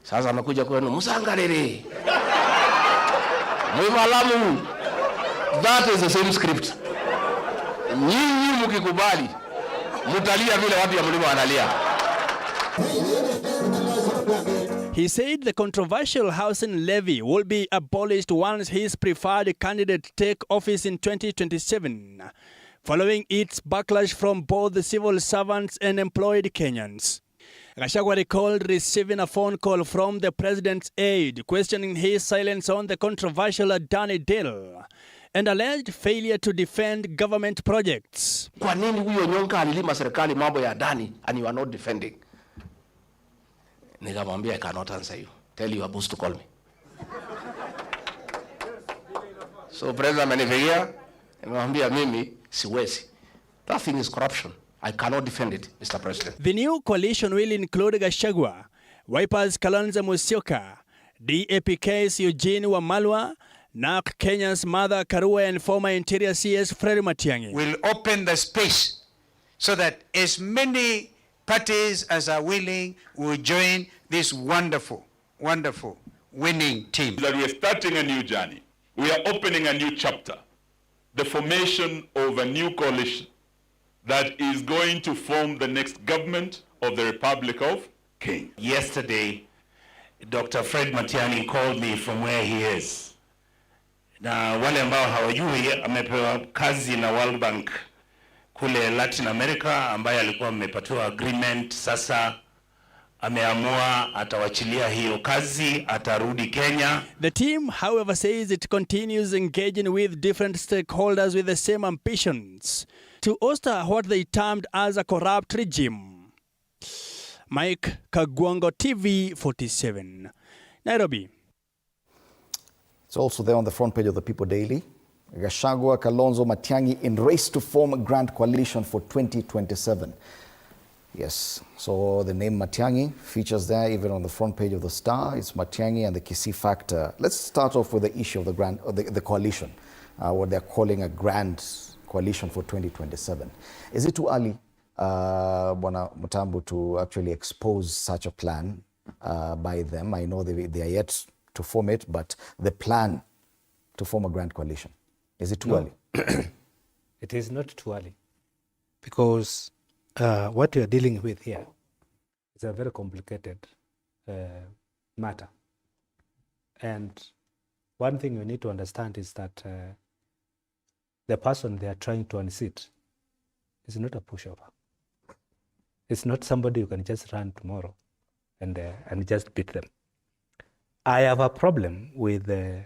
Sasa amekuja kwenu, musangalele. Mwimalamu. That is the same script. Nyinyi mkikubali, mutalia vile watu ya mlima wanalia. He said the controversial housing levy will be abolished once his preferred candidate take office in 2027, following its backlash from both the civil servants and employed Kenyans. Gachagua recalled receiving a phone call from the president's aide questioning his silence on the controversial Adani deal and alleged failure to defend government projects. Kwa nini huyo nyonga alilima serikali mambo ya Adani and you are not defending? Nikamwambia I cannot answer you. Tell your boss to call me. So president amenifikia, Nimemwambia mimi siwezi. That thing is corruption. I cannot defend it, Mr. President. The new coalition will include Gachagua, Wiper's Kalonzo Musyoka, DAPK's Eugene Wamalwa, NARC Kenya's Martha Karua, and former Interior CS Fred Matiang'i. Will open the space so that as many parties as are willing will join this wonderful, wonderful winning team. That we are starting a new journey. We are opening a new chapter. The formation of a new coalition that is going to form the next government of the Republic of Kenya. Yesterday, Dr. Fred Matiang'i called me from where he is. Na wale ambao hawajui, amepewa kazi na World Bank kule Latin America, ambaye alikuwa amepatiwa agreement. Sasa ameamua atawachilia hiyo kazi, atarudi Kenya. The team, however, says it continues engaging with different stakeholders with the same ambitions to oust what they termed as a corrupt regime. Mike Kagwango, TV 47, Nairobi. It's also there on the front page of the People Daily. Gachagua, Kalonzo, Matiang'i in race to form a grand coalition for 2027. Yes, so the name Matiang'i features there even on the front page of the Star. It's Matiang'i and the Kisii factor. Let's start off with the issue of the coalition, what they're calling a grand coalition for 2027. Is it too early, Bwana Mutambu, to actually expose such a plan by them? I know they are yet to form it, but the plan to form a grand coalition, is it too early? It is not too early, because what we are dealing with here is a very complicated matter. And one thing we need to understand is that the person they are trying to unseat is not a pushover. It's not somebody you can just run tomorrow and just beat them. I have a problem with the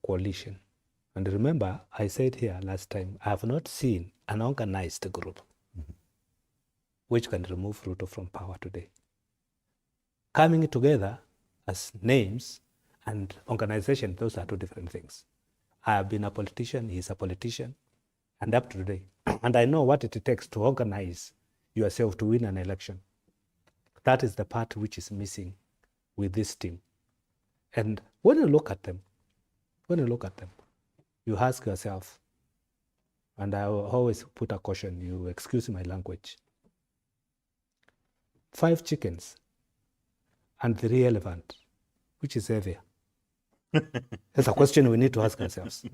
coalition. And remember, I said here last time, I have not seen an organized group which can remove Ruto from power today. Coming together as names and organization, those are two different things. I have been a politician, he's a politician, and up to today. And I know what it takes to organize yourself to win an election. That is the part which is missing with this team. And when you look at them, you ask yourself, and I always put a caution, you excuse my language, 5 chickens and 3 elephants, which is heavier? That's a question we need to ask ourselves.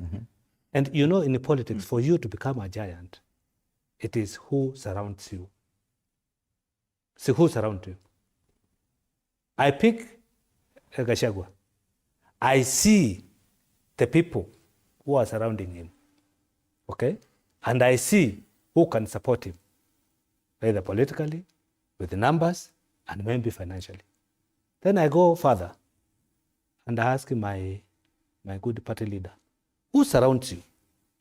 And you know, in politics, for you to become a giant, it is who surrounds you. See who surrounds you. I pick Gachagua. I see the people who are surrounding him, okay? And I see who can support him, either politically, with the numbers, and maybe financially. Then I go further, and I ask my good party leader, who surrounds you?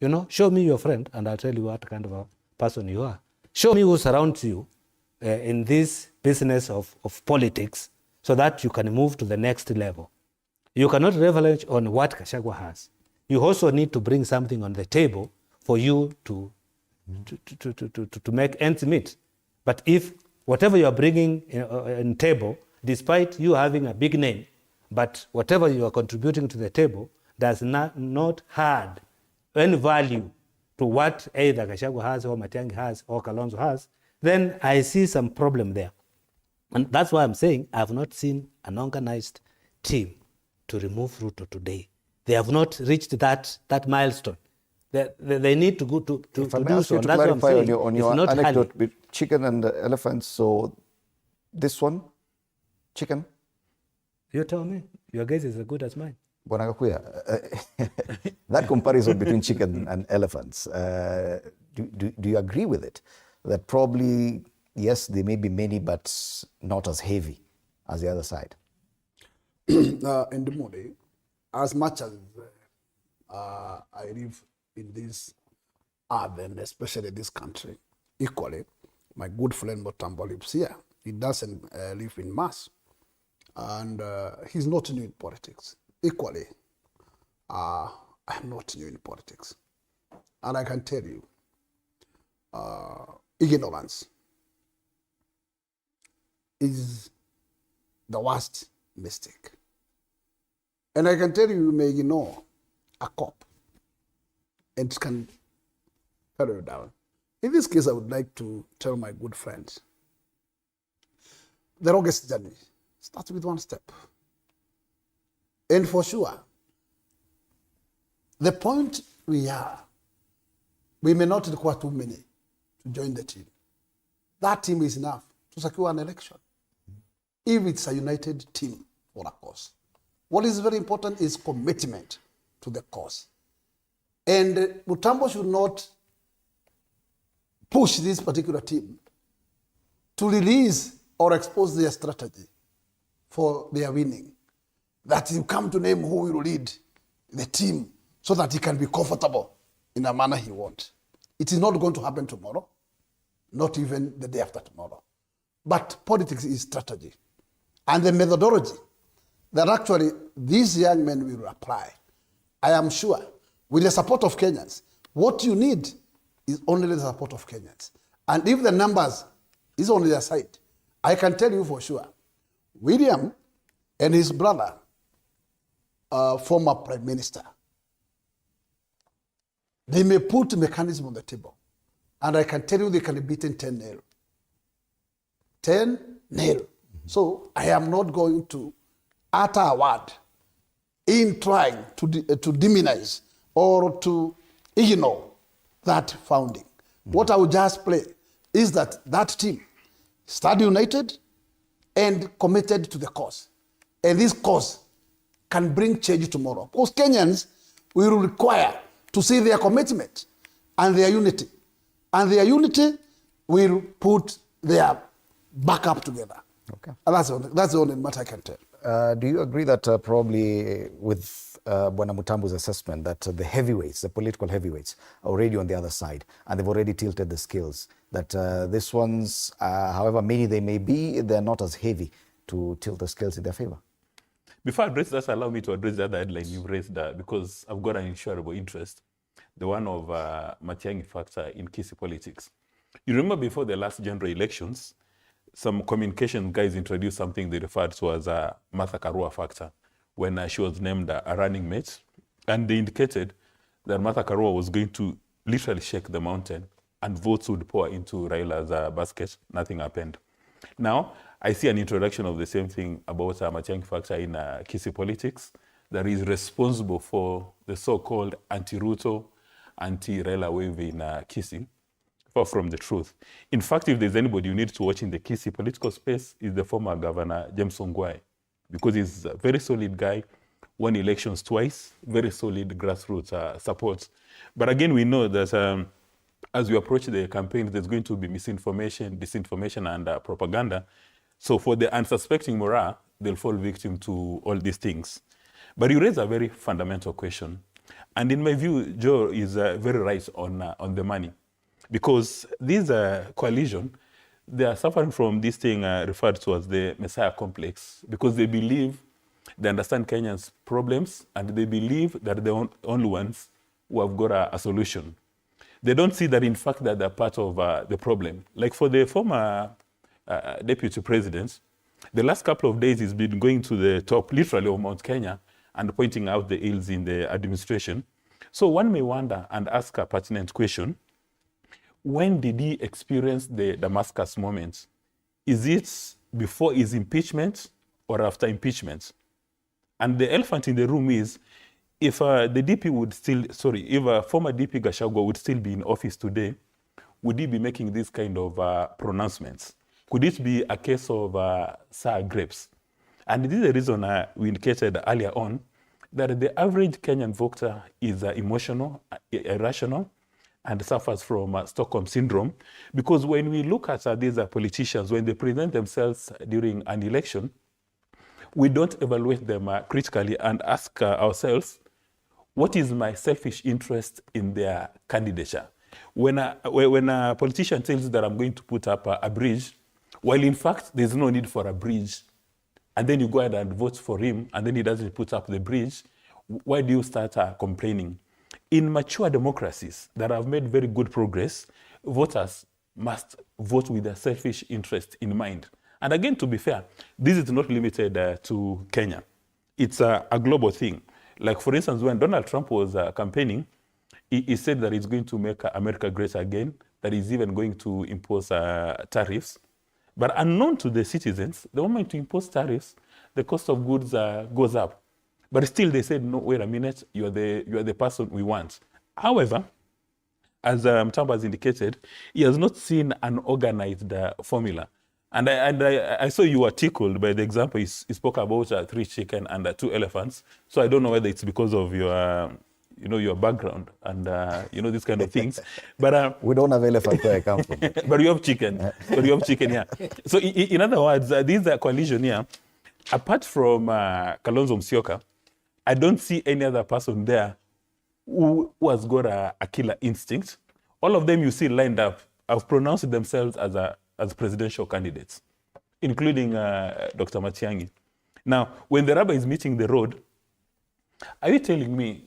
You know, show me your friend, and I'll tell you what kind of a person you are. Show me who surrounds you in this business of politics, so that you can move to the next level. You cannot leverage on what Gachagua has. You also need to bring something on the table for you to make ends meet. But if whatever you are bringing in table, despite you having a big name, but whatever you are contributing to the table does not add any value to what either Gachagua has or Matiang'i has or Kalonzo has, then I see some problem there. And that's why I'm saying I have not seen an organized team to remove Ruto today. They have not reached that milestone. They need to go to do so. And that's what I'm saying. On your anecdote with chicken and elephants, so this one, chicken? You tell me. Your guess is as good as mine. Bwana Gakuya, that comparison between chicken and elephants, do you agree with it? That probably, yes, there may be many, but not as heavy as the other side. In the morning, as much as I live in this urban, especially this country, equally, my good friend Mutambu lives here. He doesn't live in Mass. And he's not new in politics. Equally, I'm not new in politics. And I can tell you, ignorance is the worst mistake. And I can tell you, you may ignore a cop and it can carry you down. In this case, I would like to tell my good friends, the longest journey starts with one step. And for sure, the point we are, we may not require too many to join the team. That team is enough to secure an election, if it's a united team for a cause. What is very important is commitment to the cause. And Mutambo should not push this particular team to release or expose their strategy for their winning. That you come to name who will lead the team so that he can be comfortable in a manner he wants. It is not going to happen tomorrow, not even the day after tomorrow. But politics is strategy. And the methodology that actually these young men will apply, I am sure, with the support of Kenyans, what you need is only the support of Kenyans. And if the numbers is on their side, I can tell you for sure, William and his brother, former prime minister, they may put mechanism on the table. And I can tell you they can be beaten 10-0. 10-0. So I am not going to utter a word in trying to demonize or to ignore that founding. What I will just play is that team stand united and committed to the cause. And this cause can bring change tomorrow. Because Kenyans will require to see their commitment and their unity. And their unity will put their backup together. Okay. And that's the only matter I can tell. Do you agree that probably with Bwana Mutambu's assessment that the heavyweights, the political heavyweights, are already on the other side and they've already tilted the scales, that these ones, however many they may be, they're not as heavy to tilt the scales in their favor? Before I address that, allow me to address the other headline you've raised, because I've got an insurable interest, the one of Matiang'i factor in Kisii politics. You remember before the last general elections, some communication guys introduced something they referred to as a Martha Karua factor when she was named a running mate. And they indicated that Martha Karua was going to literally shake the mountain and votes would pour into Raila's basket. Nothing happened. Now, I see an introduction of the same thing about Matiang'i factor in Kisii politics that is responsible for the so-called anti-Ruto, anti-Raila wave in Kisii. Far from the truth. In fact, if there's anybody you need to watch in the Kisii political space, is the former governor, James Ongwae, because he's a very solid guy, won elections twice, very solid grassroots support. But again, we know that as we approach the campaign, there's going to be misinformation, disinformation, and propaganda. So for the unsuspecting Mora, they'll fall victim to all these things. But you raise a very fundamental question. And in my view, Joe is very right on the money. Because this coalition, they are suffering from this thing referred to as the Messiah complex, because they believe they understand Kenyans' problems and they believe that they're the only ones who have got a solution. They don't see that, in fact, that they're part of the problem. Like for the former deputy president, the last couple of days he's been going to the top, literally, of Mount Kenya and pointing out the ills in the administration. So one may wonder and ask a pertinent question. When did he experience the Damascus moment? Is it before his impeachment or after impeachment? And the elephant in the room is, if the DP would still, if former DP Gachagua would still be in office today, would he be making this kind of pronouncements? Could it be a case of sour grapes? And this is the reason we indicated earlier on that the average Kenyan voter is emotional, irrational, and suffers from Stockholm syndrome. Because when we look at these politicians, when they present themselves during an election, we don't evaluate them critically and ask ourselves, what is my selfish interest in their candidature? When a politician tells you that I'm going to put up a bridge, while in fact there's no need for a bridge, and then you go ahead and vote for him, and then he doesn't put up the bridge, why do you start complaining? in mature democracies that have made very good progress, voters must vote with their selfish interest in mind. And again, to be fair, this is not limited to Kenya. It's a global thing. Like, for instance, when Donald Trump was campaigning, he said that he's going to make America great again, that he's even going to impose tariffs. But unknown to the citizens, the moment to impose tariffs, the cost of goods goes up. But still they said, no, wait a minute, you are the person we want. However, as Mtamba has indicated, he has not seen an organized formula. And I saw you were tickled by the example he spoke about 3 chicken and 2 elephants. So I don't know whether it's because of your, your background and these kind of things. But we don't have elephant where I come from. But you have chicken. Yeah. So in other words, this coalition here, apart from Kalonzo Musyoka, I don't see any other person there who has got a killer instinct. All of them you see lined up have pronounced themselves as presidential candidates, including Dr. Matiang'i. Now, when the rubber is meeting the road, are you telling me,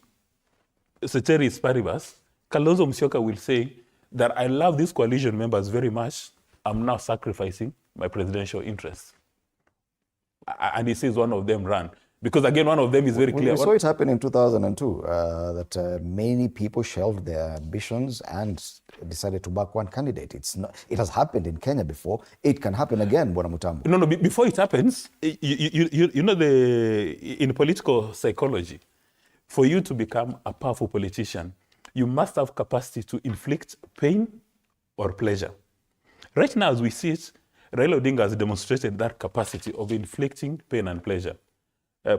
ceteris paribus, Kalonzo Musyoka will say that I love these coalition members very much, I'm now sacrificing my presidential interests? And he says one of them ran. Because again, one of them is very clear. We saw it happen in 2002, that many people shelved their ambitions and decided to back one candidate. It has happened in Kenya before. It can happen again, Bwana Mutambo. No, before it happens, you know, in political psychology, for you to become a powerful politician, you must have capacity to inflict pain or pleasure. Right now, as we see it, Raila Odinga has demonstrated that capacity of inflicting pain and pleasure.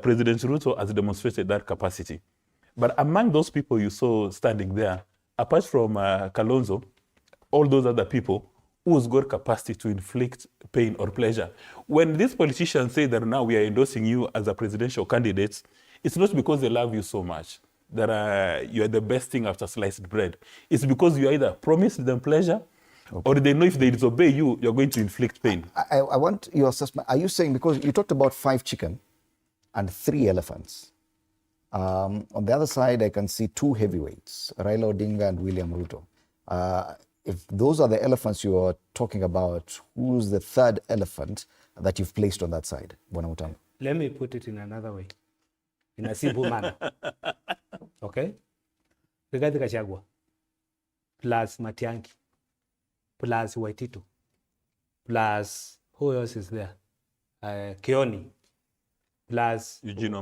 President Ruto has demonstrated that capacity. But among those people you saw standing there, apart from Kalonzo, all those other people who's got capacity to inflict pain or pleasure. When these politicians say that now we are endorsing you as a presidential candidate, it's not because they love you so much, that you are the best thing after sliced bread. It's because you either promised them pleasure, or they know if they disobey you, you're going to inflict pain. I want your assessment. Are you saying, because you talked about 5 chicken and 3 elephants. On the other side, I can see 2 heavyweights, Raila Odinga and William Ruto. If those are the elephants you are talking about, who's the 3rd elephant that you've placed on that side, Bwana Mutambo? Let me put it in another way, in a simple manner. Okay? Rigathi Gachagua plus Matiang'i plus Waititu plus who else is there? Kioni plus Eugene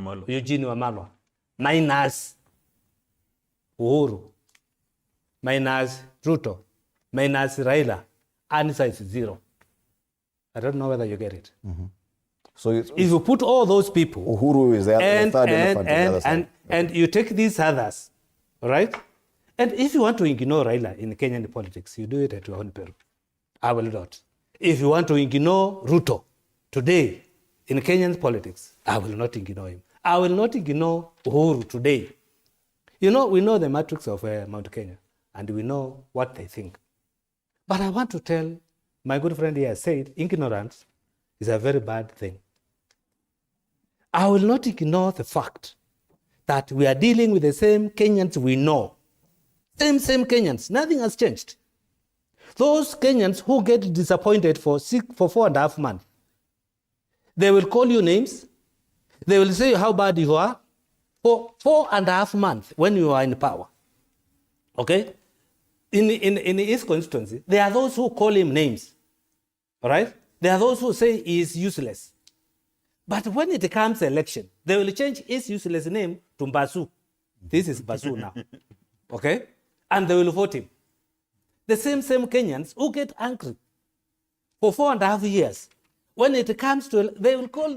Wamalwa minus Uhuru minus Ruto minus Raila. Answer is 0. I don't know whether you get it. Mm-hmm. So if you put all those people, Uhuru is there, the 3rd elephant on the other side. And you take these others, all right? And if you want to ignore Raila in Kenyan politics, you do it at your own peril. I will not. If you want to ignore Ruto today in Kenyan politics, I will not ignore him. I will not ignore Uhuru today. You know, we know the matrix of Mount Kenya, and we know what they think. But I want to tell my good friend here said, ignorance is a very bad thing. I will not ignore the fact that we are dealing with the same Kenyans we know. Same Kenyans. Nothing has changed. Those Kenyans who get disappointed for 4.5 months, they will call you names. They will say how bad you are for 4.5 months when you are in power. Okay? In his constituency, there are those who call him names. All right? There are those who say he is useless. But when it comes to election, they will change his useless name to Mbasu. This is Mbasu now. Okay? And they will vote him. The same Kenyans who get angry for 4.5 years. When it comes to, they will call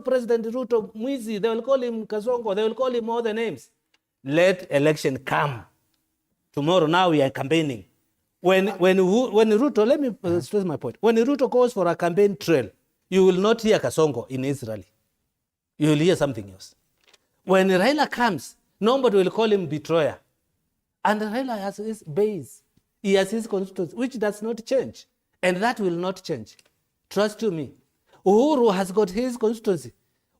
President Ruto Mwizi, they will call him Kazongo, they will call him all the names. Let election come. Tomorrow now we are campaigning. When Ruto, let me stress my point. When Ruto goes for a campaign trail, you will not hear Kasongo in Israel. You will hear something else. When Raila comes, nobody will call him betrayer. And Raila has his base. He has his constituency, which does not change. And that will not change. Trust you me. Uhuru has got his constituency.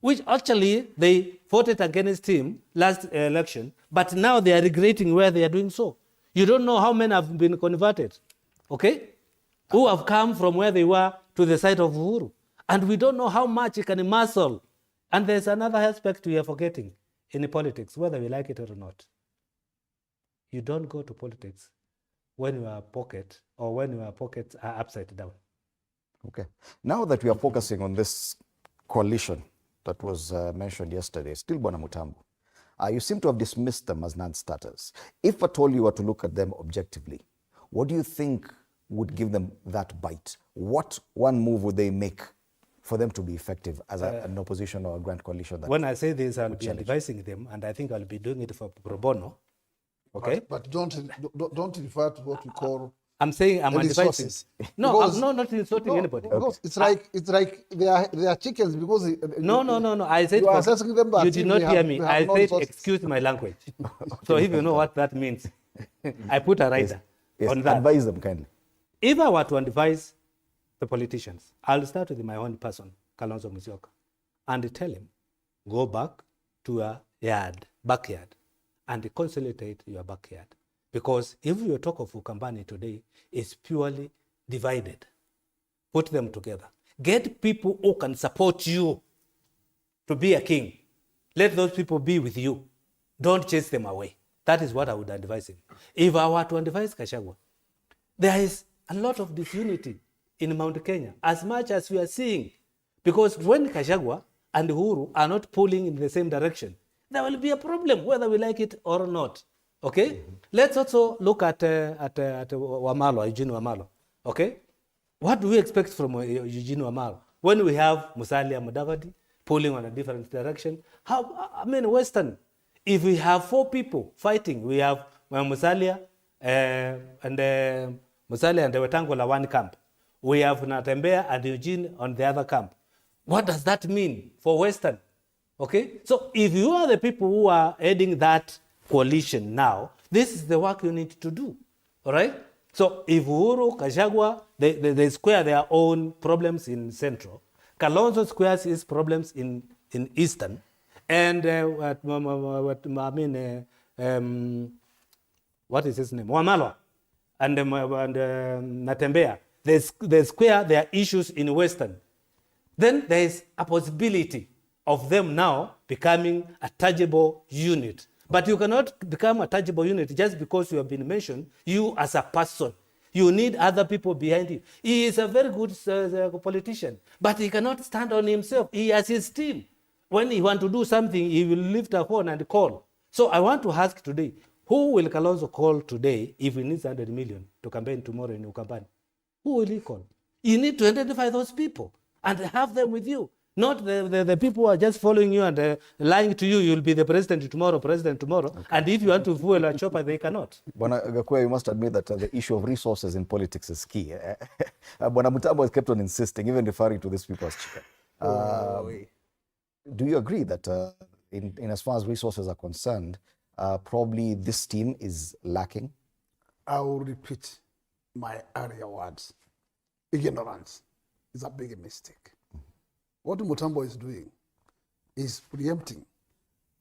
which actually they voted against him last election, but now they are regretting where they are doing so. You don't know how many have been converted, okay? Who have come from where they were to the side of Uhuru. And we don't know how much you can muscle. And there's another aspect we are forgetting in politics, whether we like it or not. You don't go to politics when your pocket or when your pockets are upside down. Okay. Now that we are focusing on this coalition that was mentioned yesterday, still Bwana Mutambo, you seem to have dismissed them as non-starters. If at all you were to look at them objectively, what do you think would give them that bite? What one move would they make for them to be effective as an opposition or a grand coalition? That when I say this, I'll be advising them, and I think I'll be doing it for pro bono. Okay? But don't refer to what we call. I'm saying I'm advising. No, because, I'm not insulting anybody. Because it's like they are chickens because. No. I said you are assessing them that you did not hear me. I said resources. excuse my language. So if you know what that means, I put a rider on that. Advise them kindly. If I were to advise the politicians, I'll start with my own person, Kalonzo Musyoka, and tell him, go back to a backyard, and consolidate your backyard. Because if you talk of Ukambani today, it's purely divided. Put them together. Get people who can support you to be a king. Let those people be with you. Don't chase them away. That is what I would advise him. If I were to advise Gachagua, there is a lot of disunity in Mount Kenya, as much as we are seeing. Because when Gachagua and Uhuru are not pulling in the same direction, there will be a problem, whether we like it or not. Okay? Let's also look at Wamalo, Eugene Wamalo. Okay? What do we expect from Eugene Wamalo? When we have Musalia Mudavadi pulling on a different direction, Western, if we have 4 people fighting, we have Musalia and Wetangula one camp. We have Natembea and Eugene on the other camp. What does that mean for Western? Okay? So if you are the people who are heading that coalition now, this is the work you need to do. All right? So if Uhuru, Gachagua, they square their own problems in Central, Kalonzo squares his problems in Eastern, and what is his name? Wamalo and Natembea, they square their issues in Western. Then there is a possibility of them now becoming a tangible unit. But you cannot become a tangible unit just because you have been mentioned, you as a person. You need other people behind you. He is a very good politician, but he cannot stand on himself. He has his team. When he wants to do something, he will lift a phone and call. So I want to ask today, who will Kalonzo call today if he needs 100 million to campaign tomorrow in Ukambani? Who will he call? You need to identify those people and have them with you. Not the people who are just following you and lying to you, you'll be the president tomorrow. Okay. And if you want to fuel a chopper, they cannot. Bwana Gakwe, you must admit that the issue of resources in politics is key. Bwana Mutambo has kept on insisting, even referring to these people as chicken. Do you agree that in as far as resources are concerned, probably this team is lacking? I will repeat my earlier words. Ignorance is a big mistake. What Mutambo is doing is preempting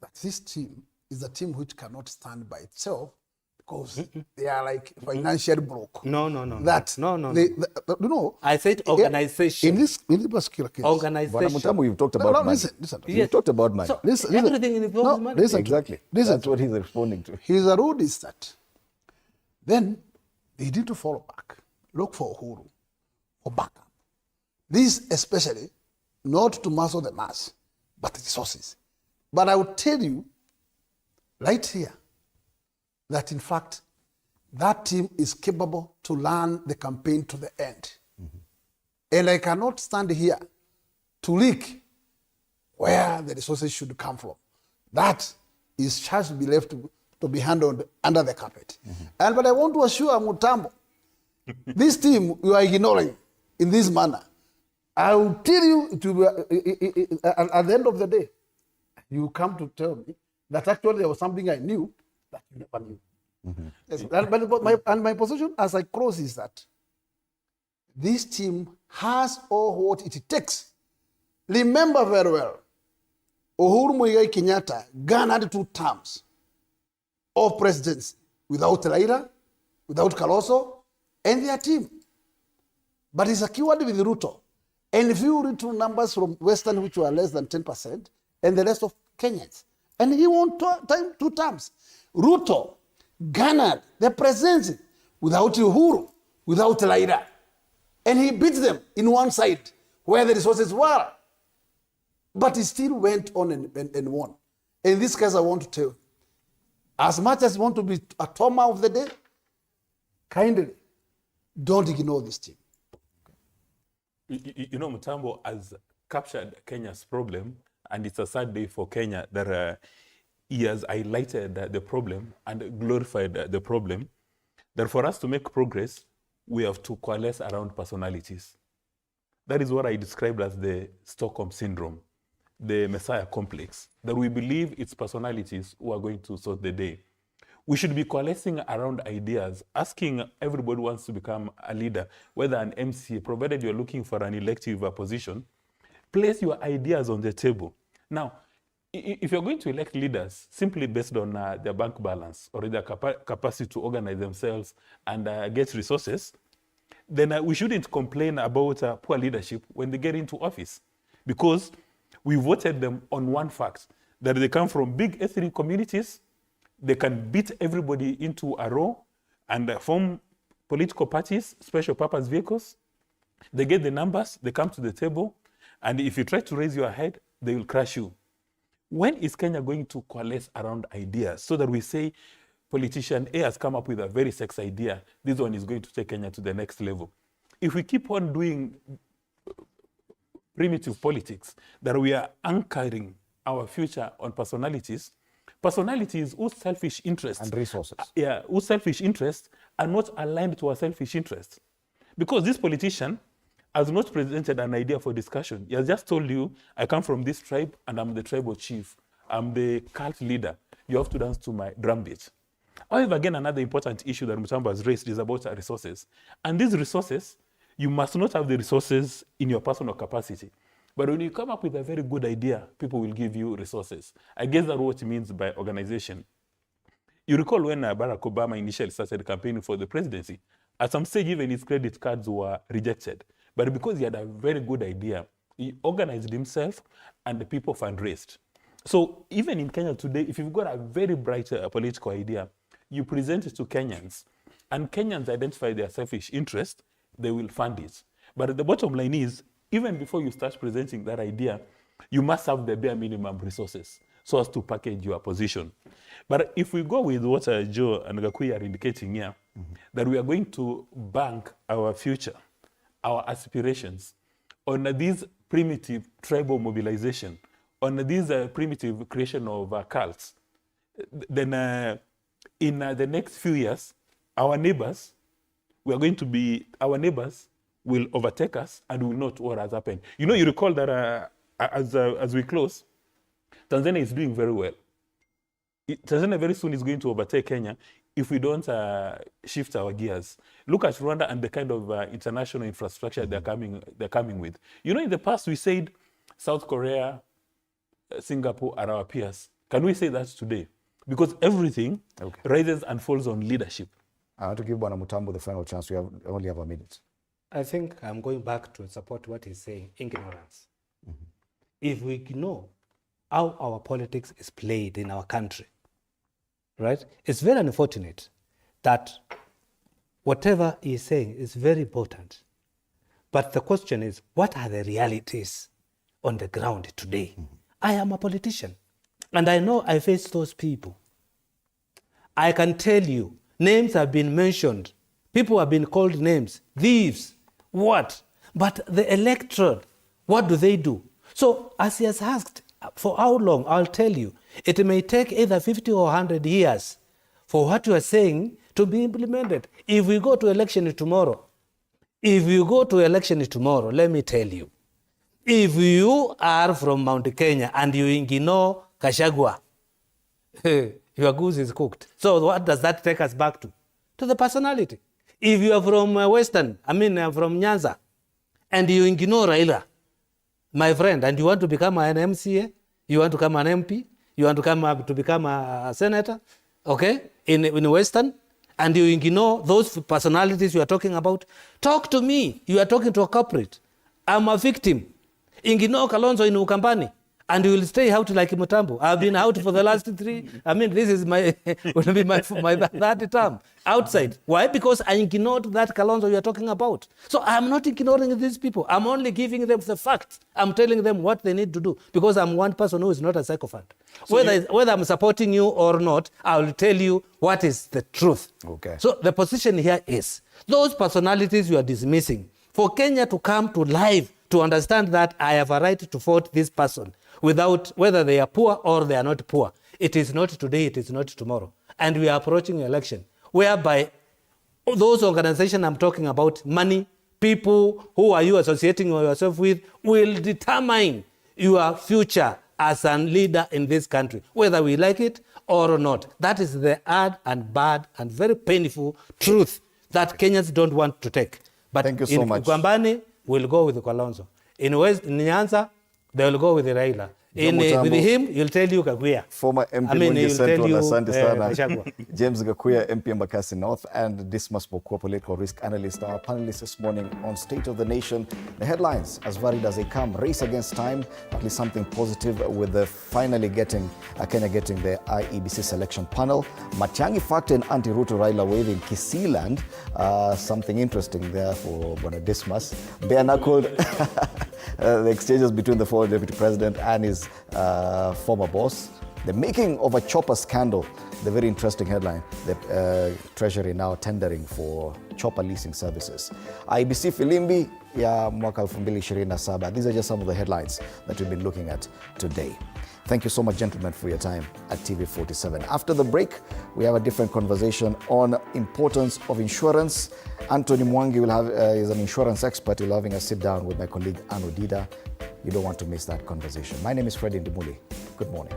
that this team is a team which cannot stand by itself because they are like financially broke. No. I said organization. In this particular case. Organization. Bwana Mutambo, you've talked about money. Listen. You've talked about money. So everything involves money. Exactly. That's what he's responding to. His road is that then they need to fall back, look for Uhuru, for backup. This especially not to muscle the mass, but the resources. But I will tell you right here that in fact, that team is capable to run the campaign to the end. And I cannot stand here to leak where the resources should come from. That is just be left to be handled under the carpet. But I want to assure Mutambo, this team you are ignoring in this manner. I will tell you, at the end of the day, you come to tell me that actually there was something I knew that you never knew. Yes, but my position as I close is that this team has all what it takes. Remember very well, Uhuru Muigai Kenyatta garnered 2 terms of presidency without Raila, without Kaloso, and their team. But he secured with Ruto. And if you read through numbers from Western, which were less than 10%, and the rest of Kenyans, and he won 2 terms. Ruto garnered the presidency without Uhuru, without Raila. And he beat them in one side where the resources were. But he still went on and won. In this case, I want to tell you, as much as you want to be a Toma of the day, kindly don't ignore this team. You know, Mutambo has captured Kenya's problem, and it's a sad day for Kenya that he has highlighted the problem and glorified the problem. That for us to make progress, we have to coalesce around personalities. That is what I described as the Stockholm syndrome, the Messiah complex, that we believe it's personalities who are going to sort the day. We should be coalescing around ideas, asking everybody who wants to become a leader, whether an MCA, provided you're looking for an elective position, place your ideas on the table. Now, if you're going to elect leaders simply based on their bank balance or their capacity to organize themselves and get resources, then we shouldn't complain about poor leadership when they get into office, because we voted them on one fact, that they come from big ethnic communities, they can beat everybody into a row and form political parties, special purpose vehicles. They get the numbers, they come to the table, and if you try to raise your head, they will crush you. When is Kenya going to coalesce around ideas so that we say politician A has come up with a very sexy idea, this one is going to take Kenya to the next level? If we keep on doing primitive politics, that we are anchoring our future on personalities whose selfish interests and resources, whose selfish interests are not aligned to our selfish interests. Because this politician has not presented an idea for discussion. He has just told you, I come from this tribe and I'm the tribal chief. I'm the cult leader. You have to dance to my drum beat. However, again, another important issue that Mutambo has raised is about resources. And these resources, you must not have the resources in your personal capacity. But when you come up with a very good idea, people will give you resources. I guess that's what it means by organization. You recall when Barack Obama initially started campaigning for the presidency, at some stage even his credit cards were rejected. But because he had a very good idea, he organized himself and the people fundraised. So even in Kenya today, if you've got a very bright political idea, you present it to Kenyans, and Kenyans identify their selfish interest, they will fund it. But the bottom line is, even before you start presenting that idea, you must have the bare minimum resources so as to package your position. But if we go with what Joe and Gakui are indicating here, that we are going to bank our future, our aspirations, on this primitive tribal mobilization, on this primitive creation of cults, then in the next few years, our neighbors will overtake us and will not what has happened. You know, you recall that as we close, Tanzania is doing very well. Tanzania very soon is going to overtake Kenya if we don't shift our gears. Look at Rwanda and the kind of international infrastructure they're coming with. You know, in the past we said South Korea, Singapore are our peers. Can we say that today? Because everything rises and falls on leadership. I want to give Bwana Mutambo the final chance. We only have a minute. I think I'm going back to support what he's saying, ignorance. If we know how our politics is played in our country, right? It's very unfortunate that whatever he's saying is very important. But the question is, what are the realities on the ground today? I am a politician, and I know I face those people. I can tell you, names have been mentioned. People have been called names, thieves, what? But the electorate, what do? So as he has asked, for how long? I'll tell you. It may take either 50 or 100 years for what you are saying to be implemented. If we go to election tomorrow, let me tell you, if you are from Mount Kenya and you ignore Kashagwa, your goose is cooked. So what does that take us back to? To the personality. If you are from from Nyanza, and you ignore Raila, my friend, and you want to become an MCA, You want to become an MP? You want to become a senator? Okay? In Western? And you ignore those personalities you are talking about? Talk to me. You are talking to a corporate. I'm a victim. Ignore Kalonzo in Ukambani. And you will stay out like Mutambo. I've been out for the last 3. I mean, this is will be my third term outside. Why? Because I ignored that Kalonzo you are talking about. So I'm not ignoring these people. I'm only giving them the facts. I'm telling them what they need to do. Because I'm one person who is not a sycophant. So whether I'm supporting you or not, I will tell you what is the truth. Okay. So the position here is, those personalities you are dismissing, for Kenya to come to life, to understand that I have a right to vote this person, without whether they are poor or they are not poor. It is not today, it is not tomorrow. And we are approaching an election whereby those organizations I'm talking about, money, people who are you associating yourself with, will determine your future as a leader in this country, whether we like it or not. That is the hard and bad and very painful truth that Kenyans don't want to take. But thank you so much. In Ukambani, we'll go with Kalonzo. In Nyanza, they will go with Raila. With him, he'll tell you Gakuya. Former MP Mwingi Central, asante sana. James Gakuya, MP Embakasi North, and Dismas Bokwa, political risk analyst, our panelists this morning on State of the Nation. The headlines, as varied as they come, race against time, at least something positive with the finally getting Kenya getting the IEBC selection panel. Matiang'i factor and anti-Ruto Raila wave in Kisiland, something interesting there for Bwana Dismas. Bare-knuckled the exchanges between the former deputy president and his former boss. The making of a chopper scandal, the very interesting headline. The Treasury now tendering for chopper leasing services. IEBC Filimbi ya mwaka 2027. These are just some of the headlines that we've been looking at today. Thank you so much, gentlemen, for your time at TV47. After the break, we have a different conversation on importance of insurance. Anthony Mwangi is an insurance expert. He'll be having a sit down with my colleague Anu Dida. You don't want to miss that conversation. My name is Freddie Ndimuli. Good morning.